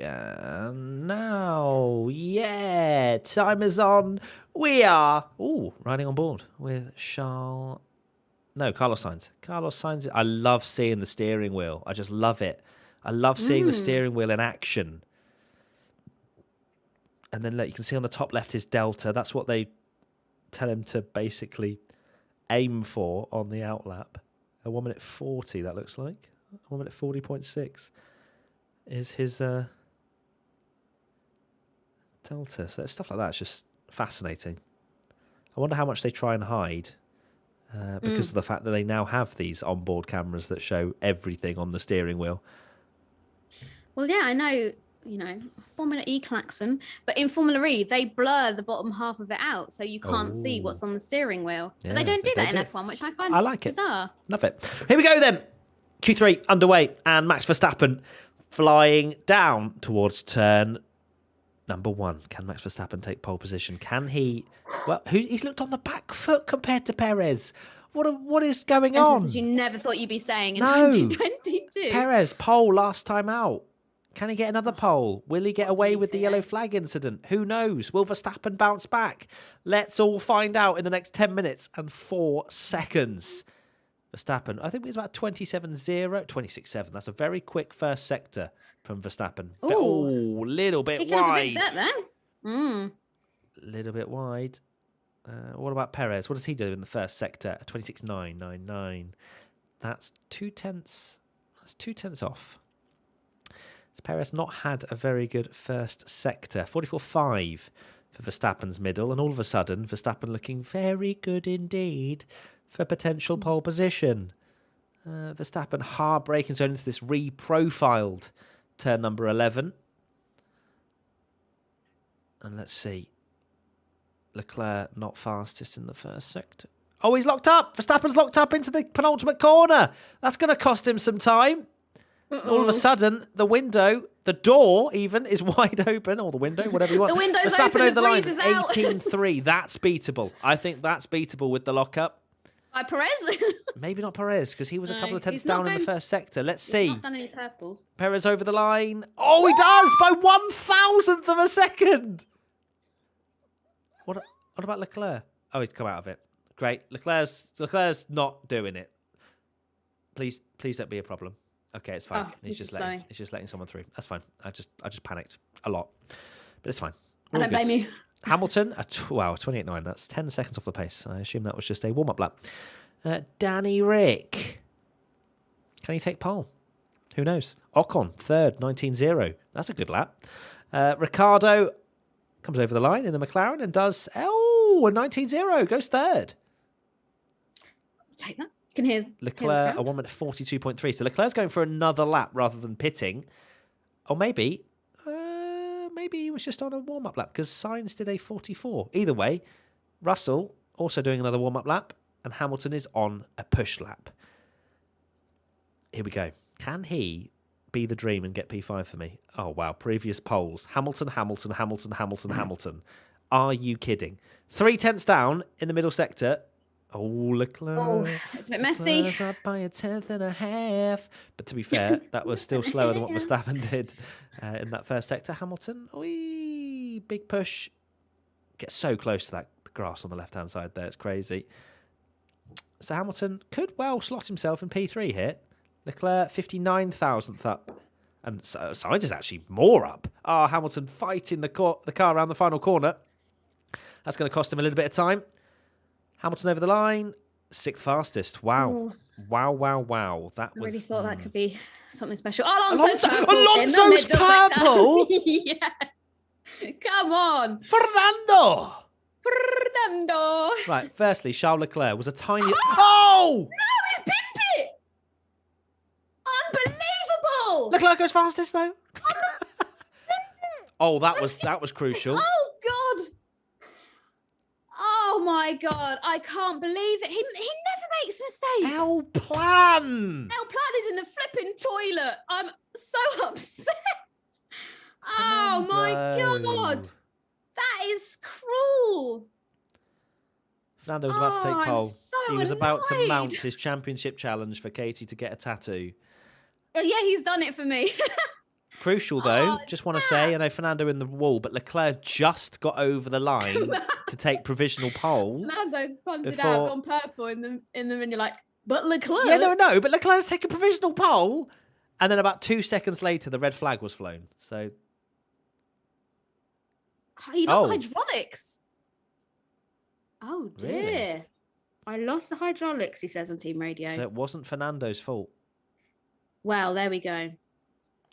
Now, yeah, timer's on. We are, riding on board with Carlos Sainz. Carlos Sainz. I love seeing the steering wheel. I just love it. I love seeing the steering wheel in action. And then look, you can see on the top left is Delta. That's what they tell him to basically aim for on the outlap. A 1 minute 40, that looks like. 1 minute 40.6 is his Delta. So stuff like that is just fascinating. I wonder how much they try and hide. Because of the fact that they now have these onboard cameras that show everything on the steering wheel. Well, yeah, I know, Formula E klaxon, but in Formula E, they blur the bottom half of it out, so you can't see what's on the steering wheel. Yeah, but they don't do that in F1, which I find bizarre. Love it. Here we go then. Q3 underway, and Max Verstappen flying down towards turn number 1. Can Max Verstappen take pole position? Can he... Well, he's looked on the back foot compared to Perez. What is going on? You never thought you'd be saying in 2022. Perez, pole last time out. Can he get another pole? Will he get away with the yellow flag incident? Who knows? Will Verstappen bounce back? Let's all find out in the next 10 minutes and 4 seconds. Verstappen, I think it was about 26.7. That's a very quick first sector from Verstappen. Oh, little bit wide. Little bit wide. What about Perez? What does he do in the first sector? 26.999. That's 0.2. That's 0.2 off. So Perez not had a very good first sector. 44.5 for Verstappen's middle, and all of a sudden Verstappen looking very good indeed for potential pole position. Verstappen hard braking zone into this reprofiled turn number 11. And let's see. Leclerc not fastest in the first sector. Oh, he's locked up. Verstappen's locked up into the penultimate corner. That's going to cost him some time. All of a sudden, the door even, is wide open, or the window, whatever you want. The window's Verstappen open, over the the line, breeze is out. 18-3. That's beatable. I think that's beatable with the lockup. By Perez? Maybe not Perez, because he was a couple of tenths he's not down in the first sector. Let's see. Not done any purples. Perez over the line. Oh, he does by 1,000th of a second. What about Leclerc? Oh, he's come out of it. Great. Leclerc's not doing it. Please don't be a problem. Okay, it's fine. Oh, he's just letting someone through. That's fine. I just panicked a lot, but it's fine. I don't blame you. Hamilton, 28.9. That's 10 seconds off the pace. I assume that was just a warm-up lap. Danny Rick. Can he take pole? Who knows? Ocon, third, 19.0. That's a good lap. Ricciardo comes over the line in the McLaren and does, a 19.0. Goes third. Take that. You can hear Leclerc, a 1 minute 42.3. So Leclerc's going for another lap rather than pitting. Or maybe he was just on a warm-up lap because Sainz did a 44. Either way, Russell also doing another warm-up lap and Hamilton is on a push lap. Here we go. Can he be the dream and get P5 for me? Oh, wow. Previous polls. Hamilton. Are you kidding? 3 tenths down in the middle sector. Oh, Leclerc. Oh, it's a bit messy. Leclerc's up by 1/10.5. But to be fair, that was still slower than what Verstappen did in that first sector. Hamilton, big push. Gets so close to that grass on the left-hand side there. It's crazy. So Hamilton could well slot himself in P3 here. Leclerc, 59,000th up. And Sainz is actually more up. Hamilton fighting the car around the final corner. That's going to cost him a little bit of time. Hamilton over the line, 6th fastest. Wow. Ooh. Wow. I really thought that could be something special. Alonso's purple. Alonso's purple? Yeah. Come on. Fernando. Right, firstly, Charles Leclerc was a tiny... No, he's binned it! Unbelievable! Leclerc goes fastest, though. That was crucial. Oh, God. Oh, my God. I can't believe it. He never makes mistakes. El Plan is in the flipping toilet. I'm so upset. Oh, my God. That is cruel. Fernando was about to take pole. So he was about to annoyed. mount his championship challenge for Katie to get a tattoo. Well, yeah, he's done it for me. Crucial, though, just want to say, I know Fernando in the wall, but Leclerc just got over the line to take provisional pole. Lando's punted out on purple in the and you're like, but Leclerc? Yeah, no, but Leclerc's taken provisional pole. And then about 2 seconds later, the red flag was flown. So he lost hydraulics. Oh, dear. Really? I lost the hydraulics, he says on team radio. So it wasn't Fernando's fault. Well, there we go.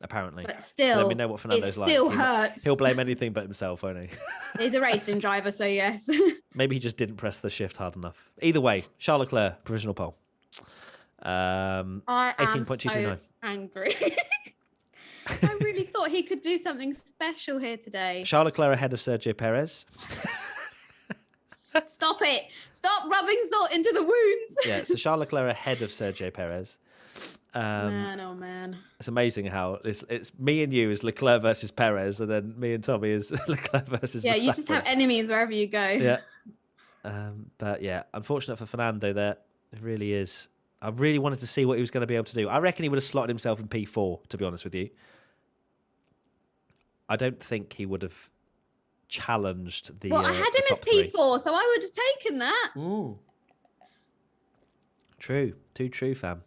Apparently. But still, let me know what Fernando's like. It still hurts. He'll blame anything but himself, won't he? He's a racing driver, so yes. Maybe he just didn't press the shift hard enough. Either way, Charles Leclerc, provisional pole. I 18.229. am so angry. I really thought he could do something special here today. Charles Leclerc ahead of Sergio Perez. Stop it. Stop rubbing salt into the wounds. Yeah, so Charles Leclerc ahead of Sergio Perez. Man, oh man. It's amazing how it's me and you is Leclerc versus Perez, and then me and Tommy is Leclerc versus Verstappen. You just have enemies wherever you go. Yeah. But yeah, unfortunate for Fernando there. It really is. I really wanted to see what he was going to be able to do. I reckon he would have slotted himself in P4, to be honest with you. I don't think he would have challenged the. Well, I had him as P4, so I would have taken that. Ooh. True. Too true, fam.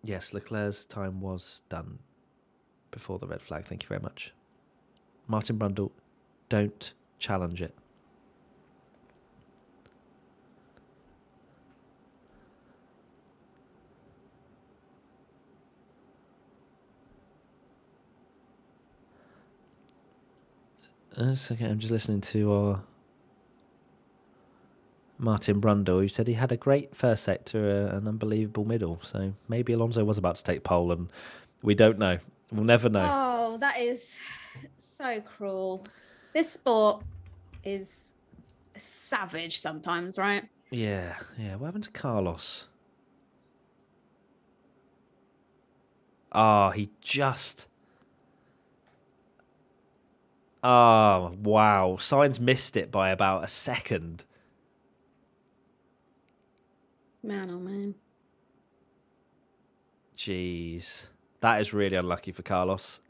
Yes, Leclerc's time was done before the red flag. Thank you very much. Martin Brundle, don't challenge it. Okay, I'm just listening to our Martin Brundle, who said he had a great first sector, an unbelievable middle. So maybe Alonso was about to take pole, and we don't know. We'll never know. Oh, that is so cruel. This sport is savage sometimes, right? Yeah. What happened to Carlos? He just... Oh, wow. Sainz missed it by about a second. Man, oh man. Jeez. That is really unlucky for Carlos,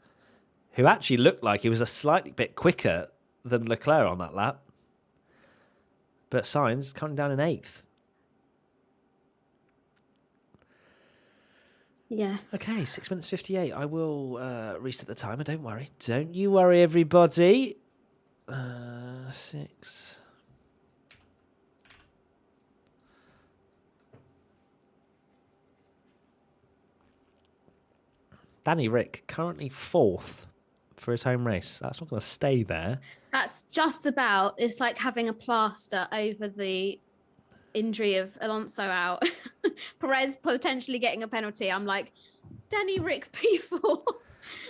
who actually looked like he was a slightly bit quicker than Leclerc on that lap. But Sainz coming down in 8th. Yes. Okay, 6 minutes 58. I will reset the timer. Don't worry. Don't you worry, everybody. 6. Danny Rick, currently 4th for his home race. That's not going to stay there. That's just about, it's like having a plaster over the injury of Alonso out. Perez potentially getting a penalty. I'm like, Danny Rick P4.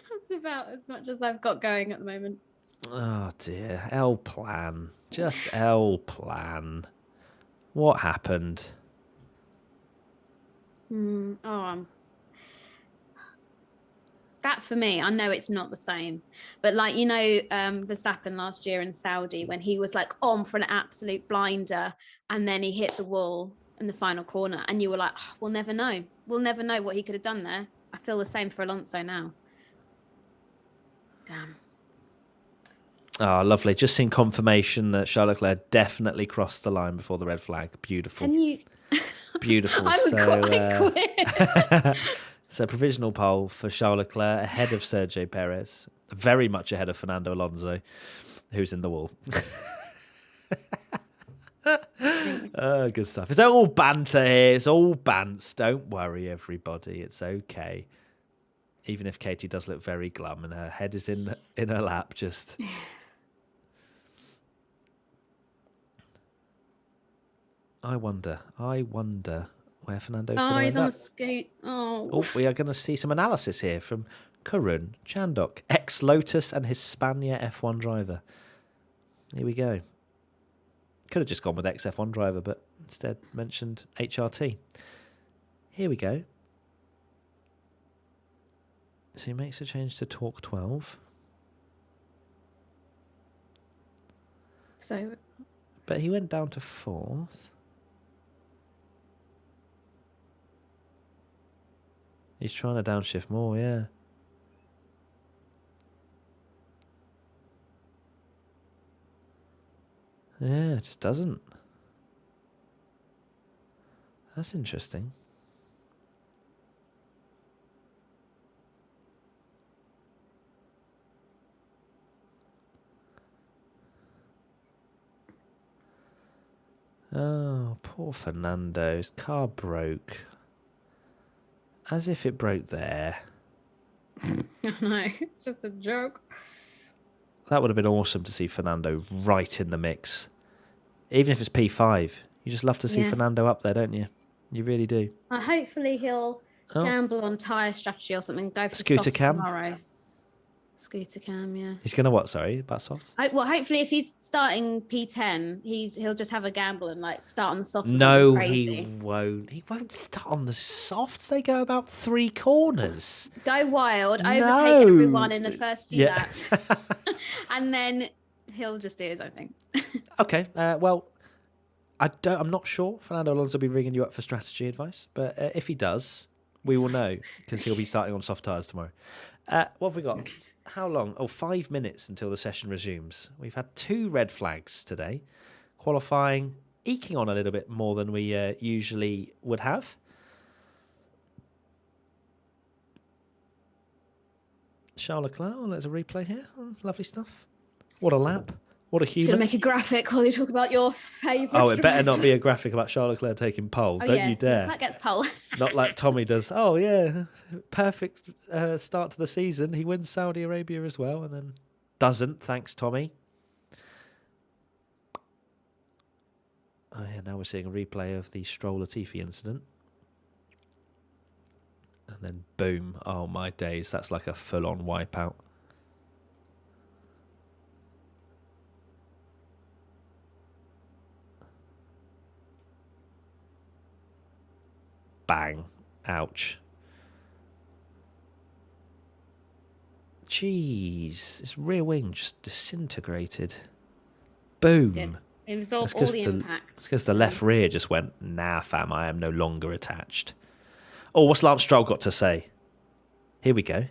That's about as much as I've got going at the moment. Oh dear. L plan. Just L plan. What happened? That for me, I know it's not the same, but like, Verstappen last year in Saudi when he was like on for an absolute blinder and then he hit the wall in the final corner and you were like, we'll never know. We'll never know what he could have done there. I feel the same for Alonso now. Damn. Oh, lovely. Just seen confirmation that Charles Leclerc definitely crossed the line before the red flag. Beautiful. Can you... Beautiful. I quit. So provisional pole for Charles Leclerc ahead of Sergio Perez, very much ahead of Fernando Alonso, who's in the wall. Good stuff. It's all banter here. It's all bants. Don't worry, everybody. It's okay. Even if Katie does look very glum and her head is in her lap, just... I wonder where Fernando's going to end up. He's on a scoot. Oh, we are going to see some analysis here from Karun Chandok, ex-Lotus and Hispania F1 driver. Here we go. Could have just gone with ex-F1 driver, but instead mentioned HRT. Here we go. So he makes a change to Torque 12. But he went down to 4th. He's trying to downshift more, yeah. Yeah, it just doesn't. That's interesting. Oh, poor Fernando. His car broke. As if it broke there. I know, it's just a joke. That would have been awesome to see Fernando right in the mix. Even if it's P5. You just love to see Fernando up there, don't you? You really do. Hopefully he'll gamble on tyre strategy or something. Go for Scooter softs cam tomorrow. Scooter cam, yeah. He's going to what, sorry? About softs? Well, hopefully if he's starting P10, he'll just have a gamble and like start on the softs. No, he won't. He won't start on the softs. They go about 3 corners. Go wild, overtake everyone in the first few laps. And then he'll just do his own thing. Okay, well, I'm not sure Fernando Alonso will be ringing you up for strategy advice, but if he does, we will know because he'll be starting on soft tyres tomorrow. What have we got? How long? 5 minutes until the session resumes. We've had 2 red flags today. Qualifying, eking on a little bit more than we usually would have. Charles Leclerc, there's a replay here. Lovely stuff. What a lap. What a human. You're going to make a graphic while you talk about your favourite. It better not be a graphic about Charles Leclerc taking pole. Don't you dare. That gets pole. Not like Tommy does. Oh, yeah. Perfect start to the season. He wins Saudi Arabia as well and then doesn't. Thanks, Tommy. Oh, yeah. Now we're seeing a replay of the Stroll Latifi incident. And then boom. Oh, my days. That's like a full-on wipeout. Bang. Ouch. Jeez. His rear wing just disintegrated. Boom. It absorbed all the impact. It's because the left rear just went, nah, fam, I am no longer attached. Oh, what's Lance Stroll got to say? Here we go.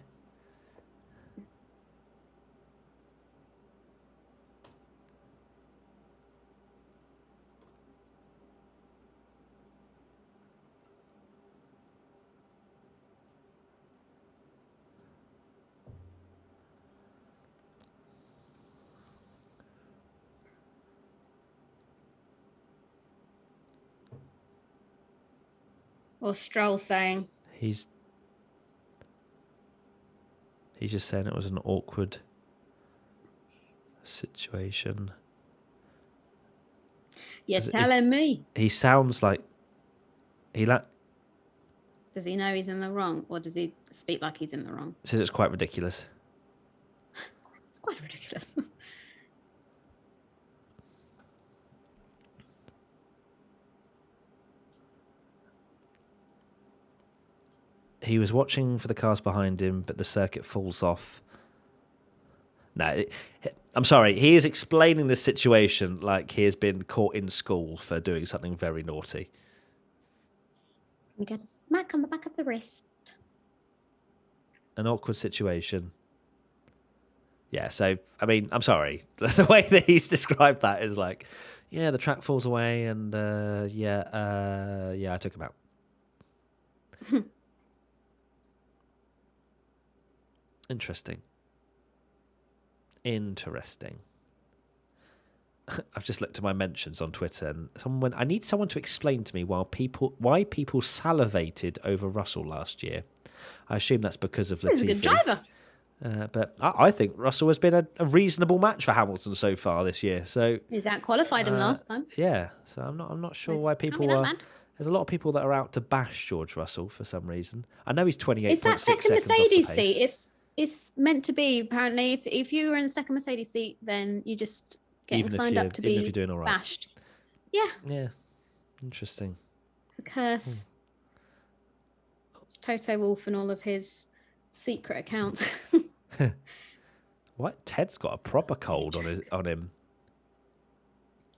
Or Stroll saying? He's just saying it was an awkward situation. You're telling me. He sounds like Does he know he's in the wrong, or does he speak like he's in the wrong? Says it's quite ridiculous. It's quite ridiculous. He was watching for the cars behind him, but the circuit falls off. No, I'm sorry. He is explaining this situation like he has been caught in school for doing something very naughty. We get a smack on the back of the wrist. An awkward situation. Yeah, so, I mean, I'm sorry. The way that he's described that is like, yeah, the track falls away and, I took him out. Interesting. I've just looked at my mentions on Twitter and I need someone to explain to me why people salivated over Russell last year. I assume that's because of Latifi. He's a good driver. But I think Russell has been a reasonable match for Hamilton so far this year. So he's out-qualified him last time. Yeah, so I'm not sure why people are. There's a lot of people that are out to bash George Russell for some reason. I know he's 28.6 seconds off the pace. Is that second Mercedes seat? It's meant to be, apparently, if you were in the second Mercedes seat, then you just getting signed up to be bashed. Yeah. Yeah. Interesting. It's a curse. It's Toto Wolff and all of his secret accounts. What? Ted's got a proper cold on him.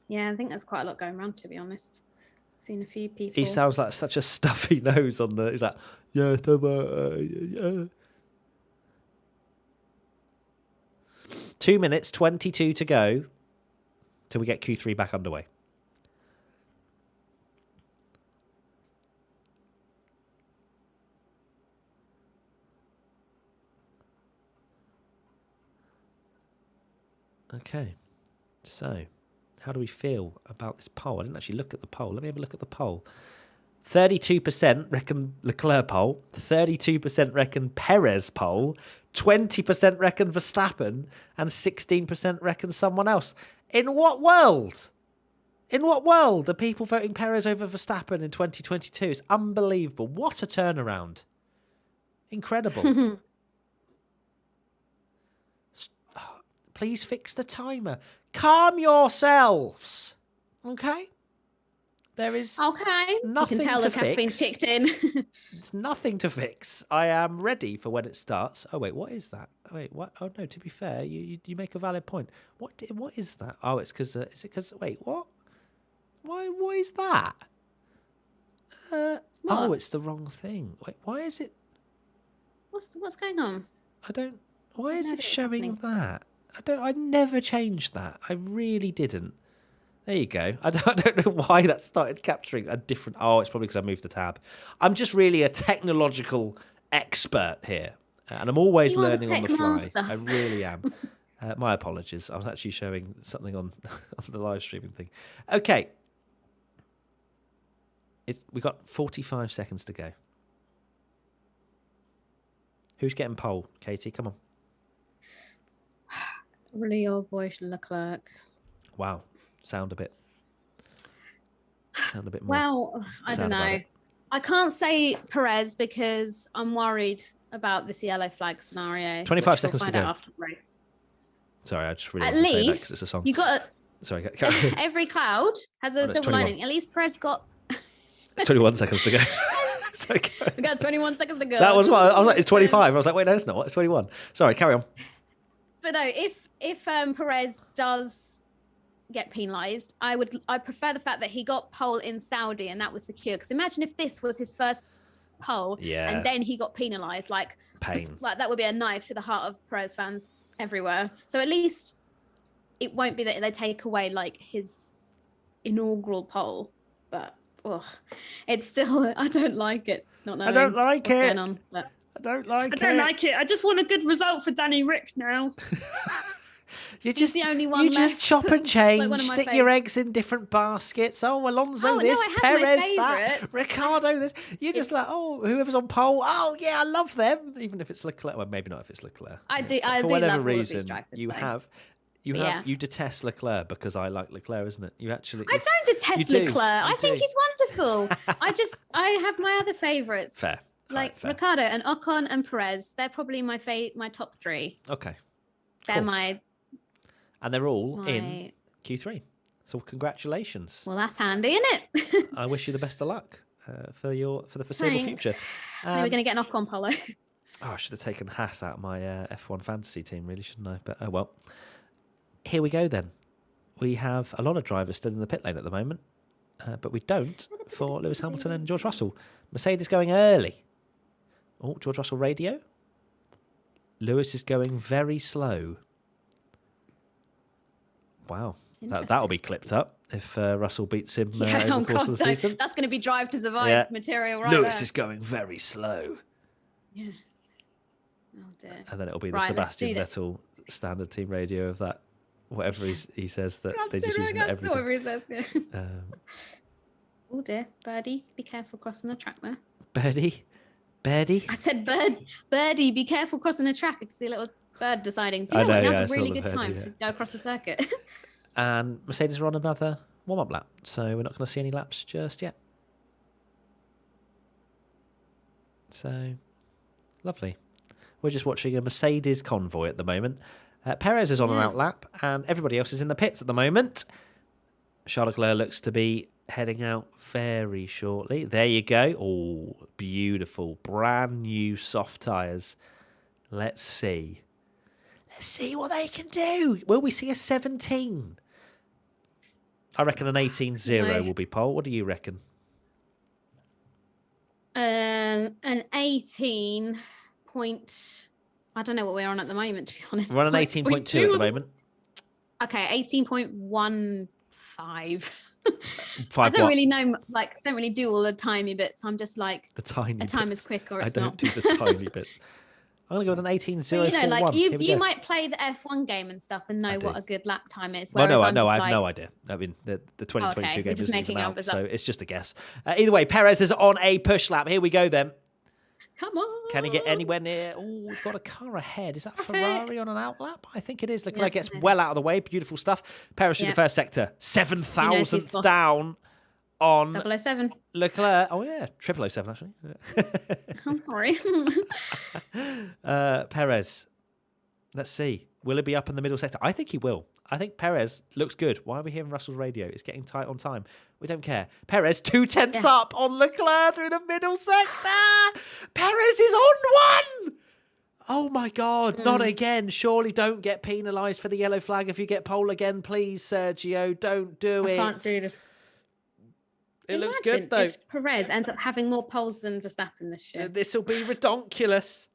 Yeah, I think there's quite a lot going around, to be honest. I've seen a few people. He sounds like such a stuffy nose on the... He's like, yeah. 2 minutes, 22 to go till we get Q3 back underway. Okay, so how do we feel about this poll? I didn't actually look at the poll. Let me have a look at the poll. 32% reckon Leclerc pole, 32% reckon Perez pole, 20% reckon Verstappen, and 16% reckon someone else. In what world? In what world are people voting Perez over Verstappen in 2022? It's unbelievable. What a turnaround. Incredible. Please fix the timer. Calm yourselves. Okay? There is nothing you can tell to the caffeine's kicked in. It's nothing to fix. I am ready for when it starts. Oh, wait, what is that? Oh, wait, what? Oh, no, to be fair, you make a valid point. What is that? Oh, it's because... is it because... Wait, what? What is that? Oh, it's the wrong thing. Wait, why is it... What's going on? I don't... Why is it showing that? I never changed that. I really didn't. There you go. I don't know why that started capturing a different... Oh, it's probably because I moved the tab. I'm just really a technological expert here. And I'm always learning on the fly. Master. I really am. My apologies. I was actually showing something on the live streaming thing. Okay. We've got 45 seconds to go. Who's getting pole? Katie, come on. Really old boy Leclerc. Wow. Sound a bit more. Well, I don't know. I can't say Perez because I'm worried about this yellow flag scenario. 25 seconds to go. After the race. Sorry, I just really At want to say that least because it's a song. You got Sorry, every cloud has a silver lining. At least Perez got. It's 21 seconds to go. Sorry, we got 21 seconds to go. That was what I was like. It's 25. I was like, wait, no, it's not. It's 21. Sorry, carry on. But no, if Perez does get penalised, I prefer the fact that he got pole in Saudi and that was secure. Because imagine if this was his first pole, and then he got penalised, like pain. Like that would be a knife to the heart of Perez fans everywhere. So at least it won't be that they take away like his inaugural pole, but it's still, I don't like it. Not knowing I don't like what's it. Going on, but... I don't like it. I just want a good result for Danny Rick now. He's the only one left. Just chop and change, like stick your eggs in different baskets. Oh, Alonso this, Perez that, Ricardo this. You're just like, whoever's on pole. Oh, yeah, I love them. Even if it's Leclerc. Well, maybe not if it's Leclerc. I do For whatever love reason, all of these drivers, you detest Leclerc because I like Leclerc, isn't it? I don't detest Leclerc. I think he's wonderful. I have my other favourites. Fair. Like fair. Ricardo and Ocon and Perez. They're probably my top three. Okay. They're cool. And they're all in Q3. So congratulations. Well, that's handy, isn't it? I wish you the best of luck for the foreseeable future. We're going to get an Ocon polo. I should have taken Haas out of my F1 fantasy team, really, shouldn't I? But oh well. Here we go then. We have a lot of drivers still in the pit lane at the moment, but we don't for Lewis Hamilton and George Russell. Mercedes going early. Oh, George Russell radio. Lewis is going very slow. Wow. That'll be clipped up if Russell beats him over the course of the season. That's going to be Drive to Survive material right Lewis there. is going very slow. Yeah. Oh dear. And then it'll be the Sebastian Vettel standard team radio of that, whatever he says that they just use in everything. Whatever he says, yeah. Oh dear. Birdie, be careful crossing the track there. Birdie? I said Birdie, be careful crossing the track. I can see a little bird deciding. Do you know what? Now's a really good time to go across the circuit. And Mercedes are on another warm-up lap, so we're not going to see any laps just yet. So, lovely. We're just watching a Mercedes convoy at the moment. Perez is on an out lap, and everybody else is in the pits at the moment. Charles Leclerc looks to be heading out very shortly. There you go. Oh, beautiful. Brand new soft tyres. Let's see. Let's see what they can do. Will we see a 17? I reckon an 18-0 will be pole. What do you reckon? An 18 point... I don't know what we're on at the moment, to be honest. We're on an 18.2 at the moment. Okay, 18.15. I don't really know, I don't really do all the tiny bits. I'm just like, the tiny a time is quick or it's not. I don't do the tiny bits. I'm going to go with an 18.041. You might play the F1 game and stuff and know what a good lap time is. Well, no, I have no idea. I mean, the 2022 game isn't even out, so it's just a guess. Either way, Perez is on a push lap. Here we go then. Come on. Can he get anywhere near? Oh, he's got a car ahead. Is that Ferrari on an out lap? I think it is. Leclerc gets well out of the way. Beautiful stuff. Perez through the first sector. 7,000ths down on 007. Leclerc. Oh, yeah. 007, actually. I'm sorry. Perez. Let's see. Will it be up in the middle sector? I think he will. I think Perez looks good. Why are we hearing Russell's radio? It's getting tight on time. We don't care. Perez, 2/10 up on Leclerc through the middle sector. Perez is on one. Oh, my God. Not again. Surely don't get penalised for the yellow flag if you get pole again. Please, Sergio, don't do it. I can't do this. It looks good, though. If Perez ends up having more poles than Verstappen this year. This will be redonkulous.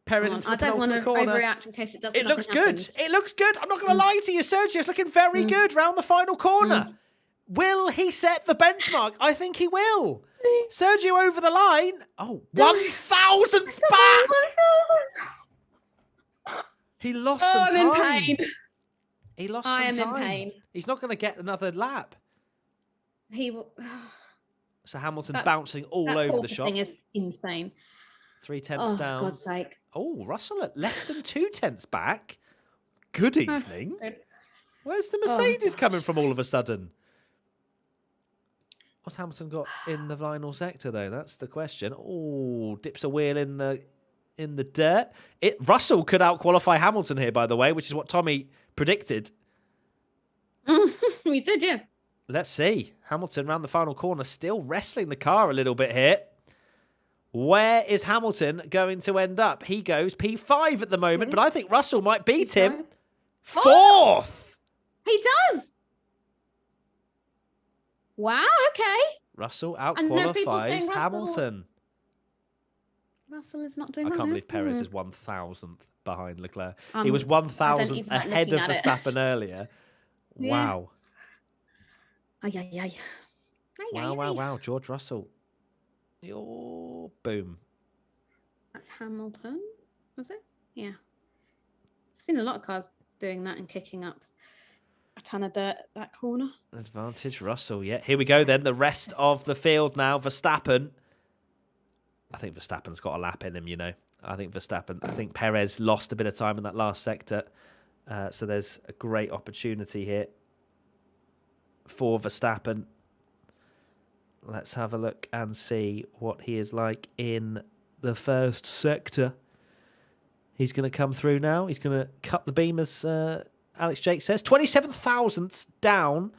Perez into the I don't want to overreact in case it doesn't. It looks good. It looks good. I'm not going to lie to you. Sergio's looking very good round the final corner. Will he set the benchmark? I think he will. Sergio over the line. Oh, 1,000th back. He lost some time. I'm in pain. He lost some time. I am in pain. He's not going to get another lap. He will. So Hamilton bouncing all over the shop. That thing is insane. 3/10 down. For God's sake. Oh, Russell at less than 2/10 back. Good evening. Where's the Mercedes coming from all of a sudden? What's Hamilton got in the final sector, though? That's the question. Oh, dips a wheel in the dirt. Russell could out-qualify Hamilton here, by the way, which is what Tommy predicted. We did, yeah. Let's see. Hamilton round the final corner, still wrestling the car a little bit here. Where is Hamilton going to end up? He goes P5 at the moment, but I think Russell might beat him. Fourth! He does! Wow, okay. Russell out-qualifies Hamilton. Russell is not doing I well. can't believe Perez is 1,000th behind Leclerc. He was 1,000th ahead of Verstappen earlier. Yeah. Wow. Ay. Wow. George Russell. Oh, boom. That's Hamilton, was it? Yeah. I've seen a lot of cars doing that and kicking up a ton of dirt at that corner. Advantage Russell, yeah. Here we go then. The rest of the field now. Verstappen. I think Verstappen's got a lap in him, you know. I think Perez lost a bit of time in that last sector. So there's a great opportunity here for Verstappen. Let's have a look and see what he is like in the first sector. He's going to come through now. He's going to cut the beam, as Alex Jake says. 27 thousandths down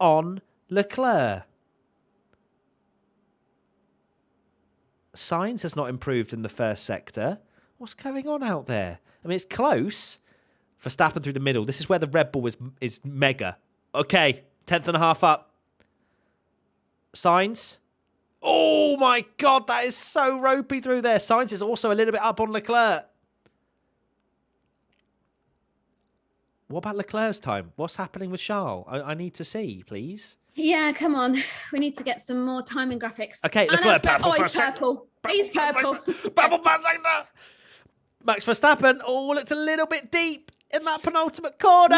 on Leclerc. Sainz has not improved in the first sector. What's going on out there? I mean, it's close. Verstappen through the middle. This is where the Red Bull is mega. Okay, 10th and a half up. Sainz. Oh my God, that is so ropey through there. Sainz is also a little bit up on Leclerc. What about Leclerc's time? What's happening with Charles? I need to see, please. Yeah, come on. We need to get some more timing graphics. Okay, Leclerc purple. He's purple. He's purple. Purple like that. Max Verstappen. Oh, looked a little bit deep in that penultimate corner.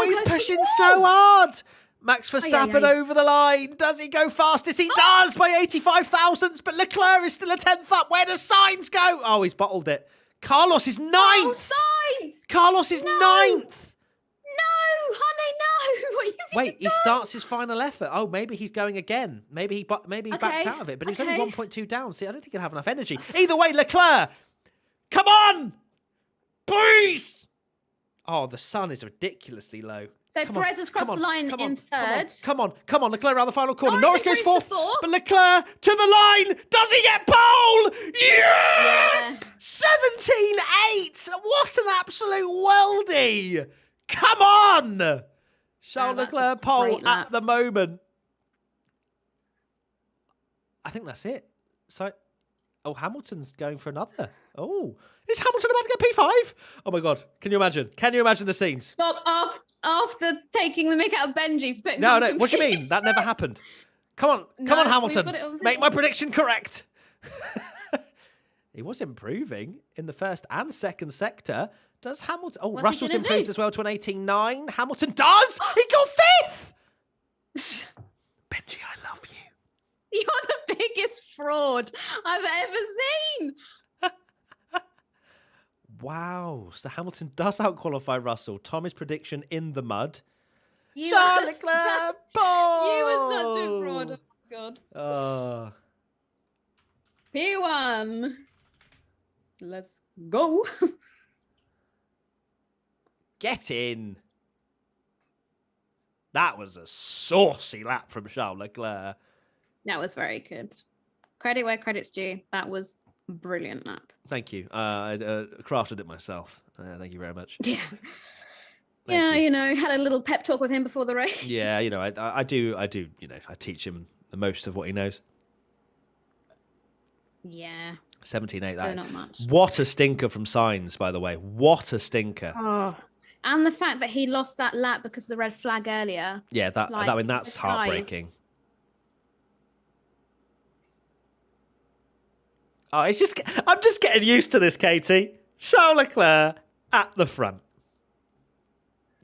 He's pushing so hard. Max Verstappen over the line. Does he go fastest? He does by 85 thousandths, but Leclerc is still a 10th up. Where does Sainz go? Oh, he's bottled it. Carlos is 9th. Oh, Sainz! Carlos is 9th. No, honey, no. Wait, he starts his final effort. Oh, maybe he's going again. Maybe he backed out of it, but he was only 1.2 down. See, I don't think he'll have enough energy. Either way, Leclerc, come on! Please! Oh, the sun is ridiculously low. So Perez has crossed the line in third. Come on, Leclerc around the final corner. Norris goes fourth, but Leclerc to the line. Does he get pole? Yes! Yeah. 17.8. What an absolute worldie. Come on. Charles Leclerc pole at the moment. I think that's it. So, Hamilton's going for another. Oh, is Hamilton about to get P5? Oh my God. Can you imagine? Can you imagine the scenes? Stop after taking the mick out of Benji for putting No. What do you mean? That never happened. Come on, Hamilton. Make my prediction correct. He was improving in the first and second sector. Does Hamilton... Oh, Russell's improved as well to an 18.9. Hamilton does! He got fifth! Benji, I love you. You're the biggest fraud I've ever seen. Wow. So Hamilton does out-qualify Russell. Tommy's prediction in the mud. Charles Leclerc, you were such a fraud. Oh, my God. P1. Let's go. Get in. That was a saucy lap from Charles Leclerc. That was very good. Credit where credit's due. That was a brilliant lap. Thank you. I crafted it myself. Thank you very much. Yeah. Had a little pep talk with him before the race. Yeah, I do, I teach him the most of what he knows. Yeah. 17.8. So not much. What a stinker from Sainz, by the way. What a stinker. Oh. And the fact that he lost that lap because of the red flag earlier. Yeah, that's heartbreaking. Oh, I'm just getting used to this, Katie. Charles Leclerc at the front.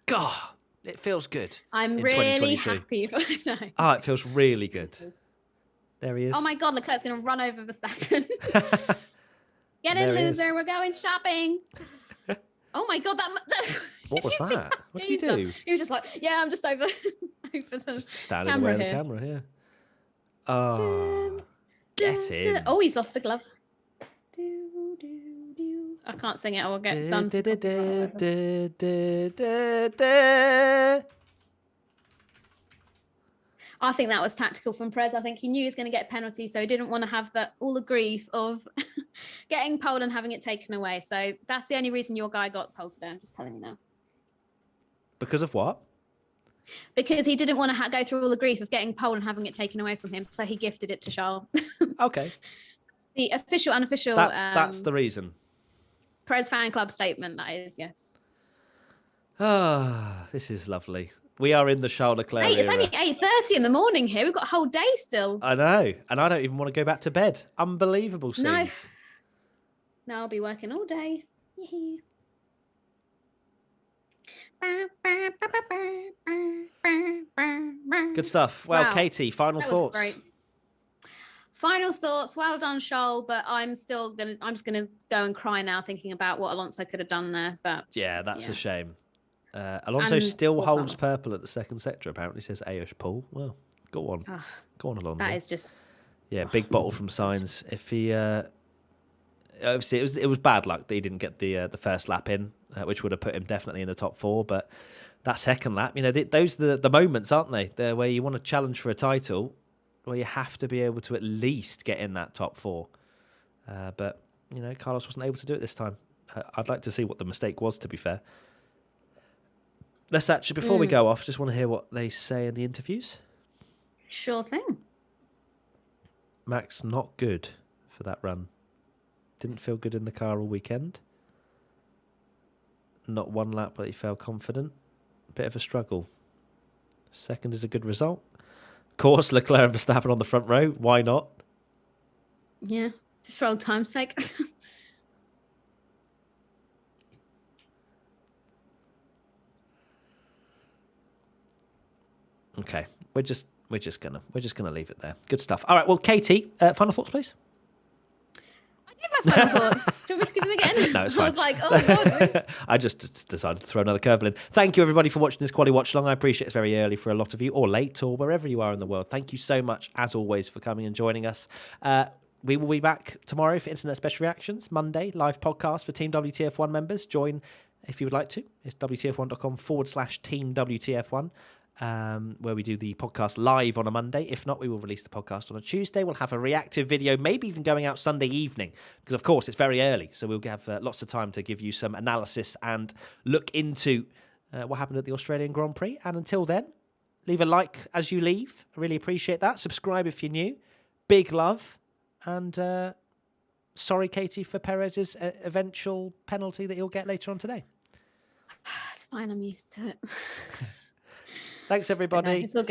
God, it feels good. I'm really happy. Oh, it feels really good. There he is. Oh my God, Leclerc's going to run over Verstappen. Get in, loser. We're going shopping. Oh my God, what was that? What did he do? He was just like, yeah, I'm just over the just standing away from the camera, yeah. Oh, get in. Oh, he's lost the glove. I can't sing it. I will get done. I think that was tactical from Prez. I think he knew he was going to get a penalty, so he didn't want to have all the grief of getting pole and having it taken away. So that's the only reason your guy got pole today. I'm just telling you now. Because of what? Because he didn't want to go through all the grief of getting pole and having it taken away from him, so he gifted it to Charles. Okay. The official, unofficial. That's the reason. Prez fan club statement. That is, yes. Ah, this is lovely. We are in the Charles Leclerc era. It's only 8:30 in the morning here. We've got a whole day still. I know, and I don't even want to go back to bed. Unbelievable scenes. No, I'll be working all day. Good stuff. Well, wow. Katie, final thoughts. Great. Final thoughts. Well done, Charles. But I'm just gonna go and cry now, thinking about what Alonso could have done there. But yeah, that's a shame. Alonso still holds purple at the second sector. Apparently, says Ayush Paul. Well, go on, go on, Alonso. That is just big bottle from Sainz. If he obviously it was bad luck that he didn't get the first lap in, which would have put him definitely in the top 4. But that second lap, those are the moments, aren't they? They're where you want to challenge for a title, where you have to be able to at least get in that top 4. But Carlos wasn't able to do it this time. I'd like to see what the mistake was, to be fair. Let's actually, before we go off, just want to hear what they say in the interviews. Sure thing. Max, not good for that run. Didn't feel good in the car all weekend. Not one lap, but he felt confident. Bit of a struggle. Second is a good result. Of course, Leclerc and Verstappen on the front row. Why not? Yeah, just for old time's sake. Okay, we're just gonna leave it there. Good stuff. All right, well, Katie, final thoughts, please. I gave my final thoughts. Do you want me to give them again? No, it's fine. I was like, oh god. I just decided to throw another curveball in. Thank you, everybody, for watching this quality watch along. I appreciate it's very early for a lot of you, or late, or wherever you are in the world. Thank you so much, as always, for coming and joining us. We will be back tomorrow for Internet Special Reactions. Monday, live podcast for Team WTF1 members. Join if you would like to. It's WTF1.com/Team WTF1. Where we do the podcast live on a Monday. If not, we will release the podcast on a Tuesday. We'll have a reactive video, maybe even going out Sunday evening, because of course it's very early, so we'll have lots of time to give you some analysis and look into what happened at the Australian Grand Prix. And until then, leave a like as you leave. I really appreciate that. Subscribe if you're new. Big love. And sorry, Katie, for Perez's eventual penalty that he'll get later on today. It's fine, I'm used to it. Thanks, everybody. It's all good.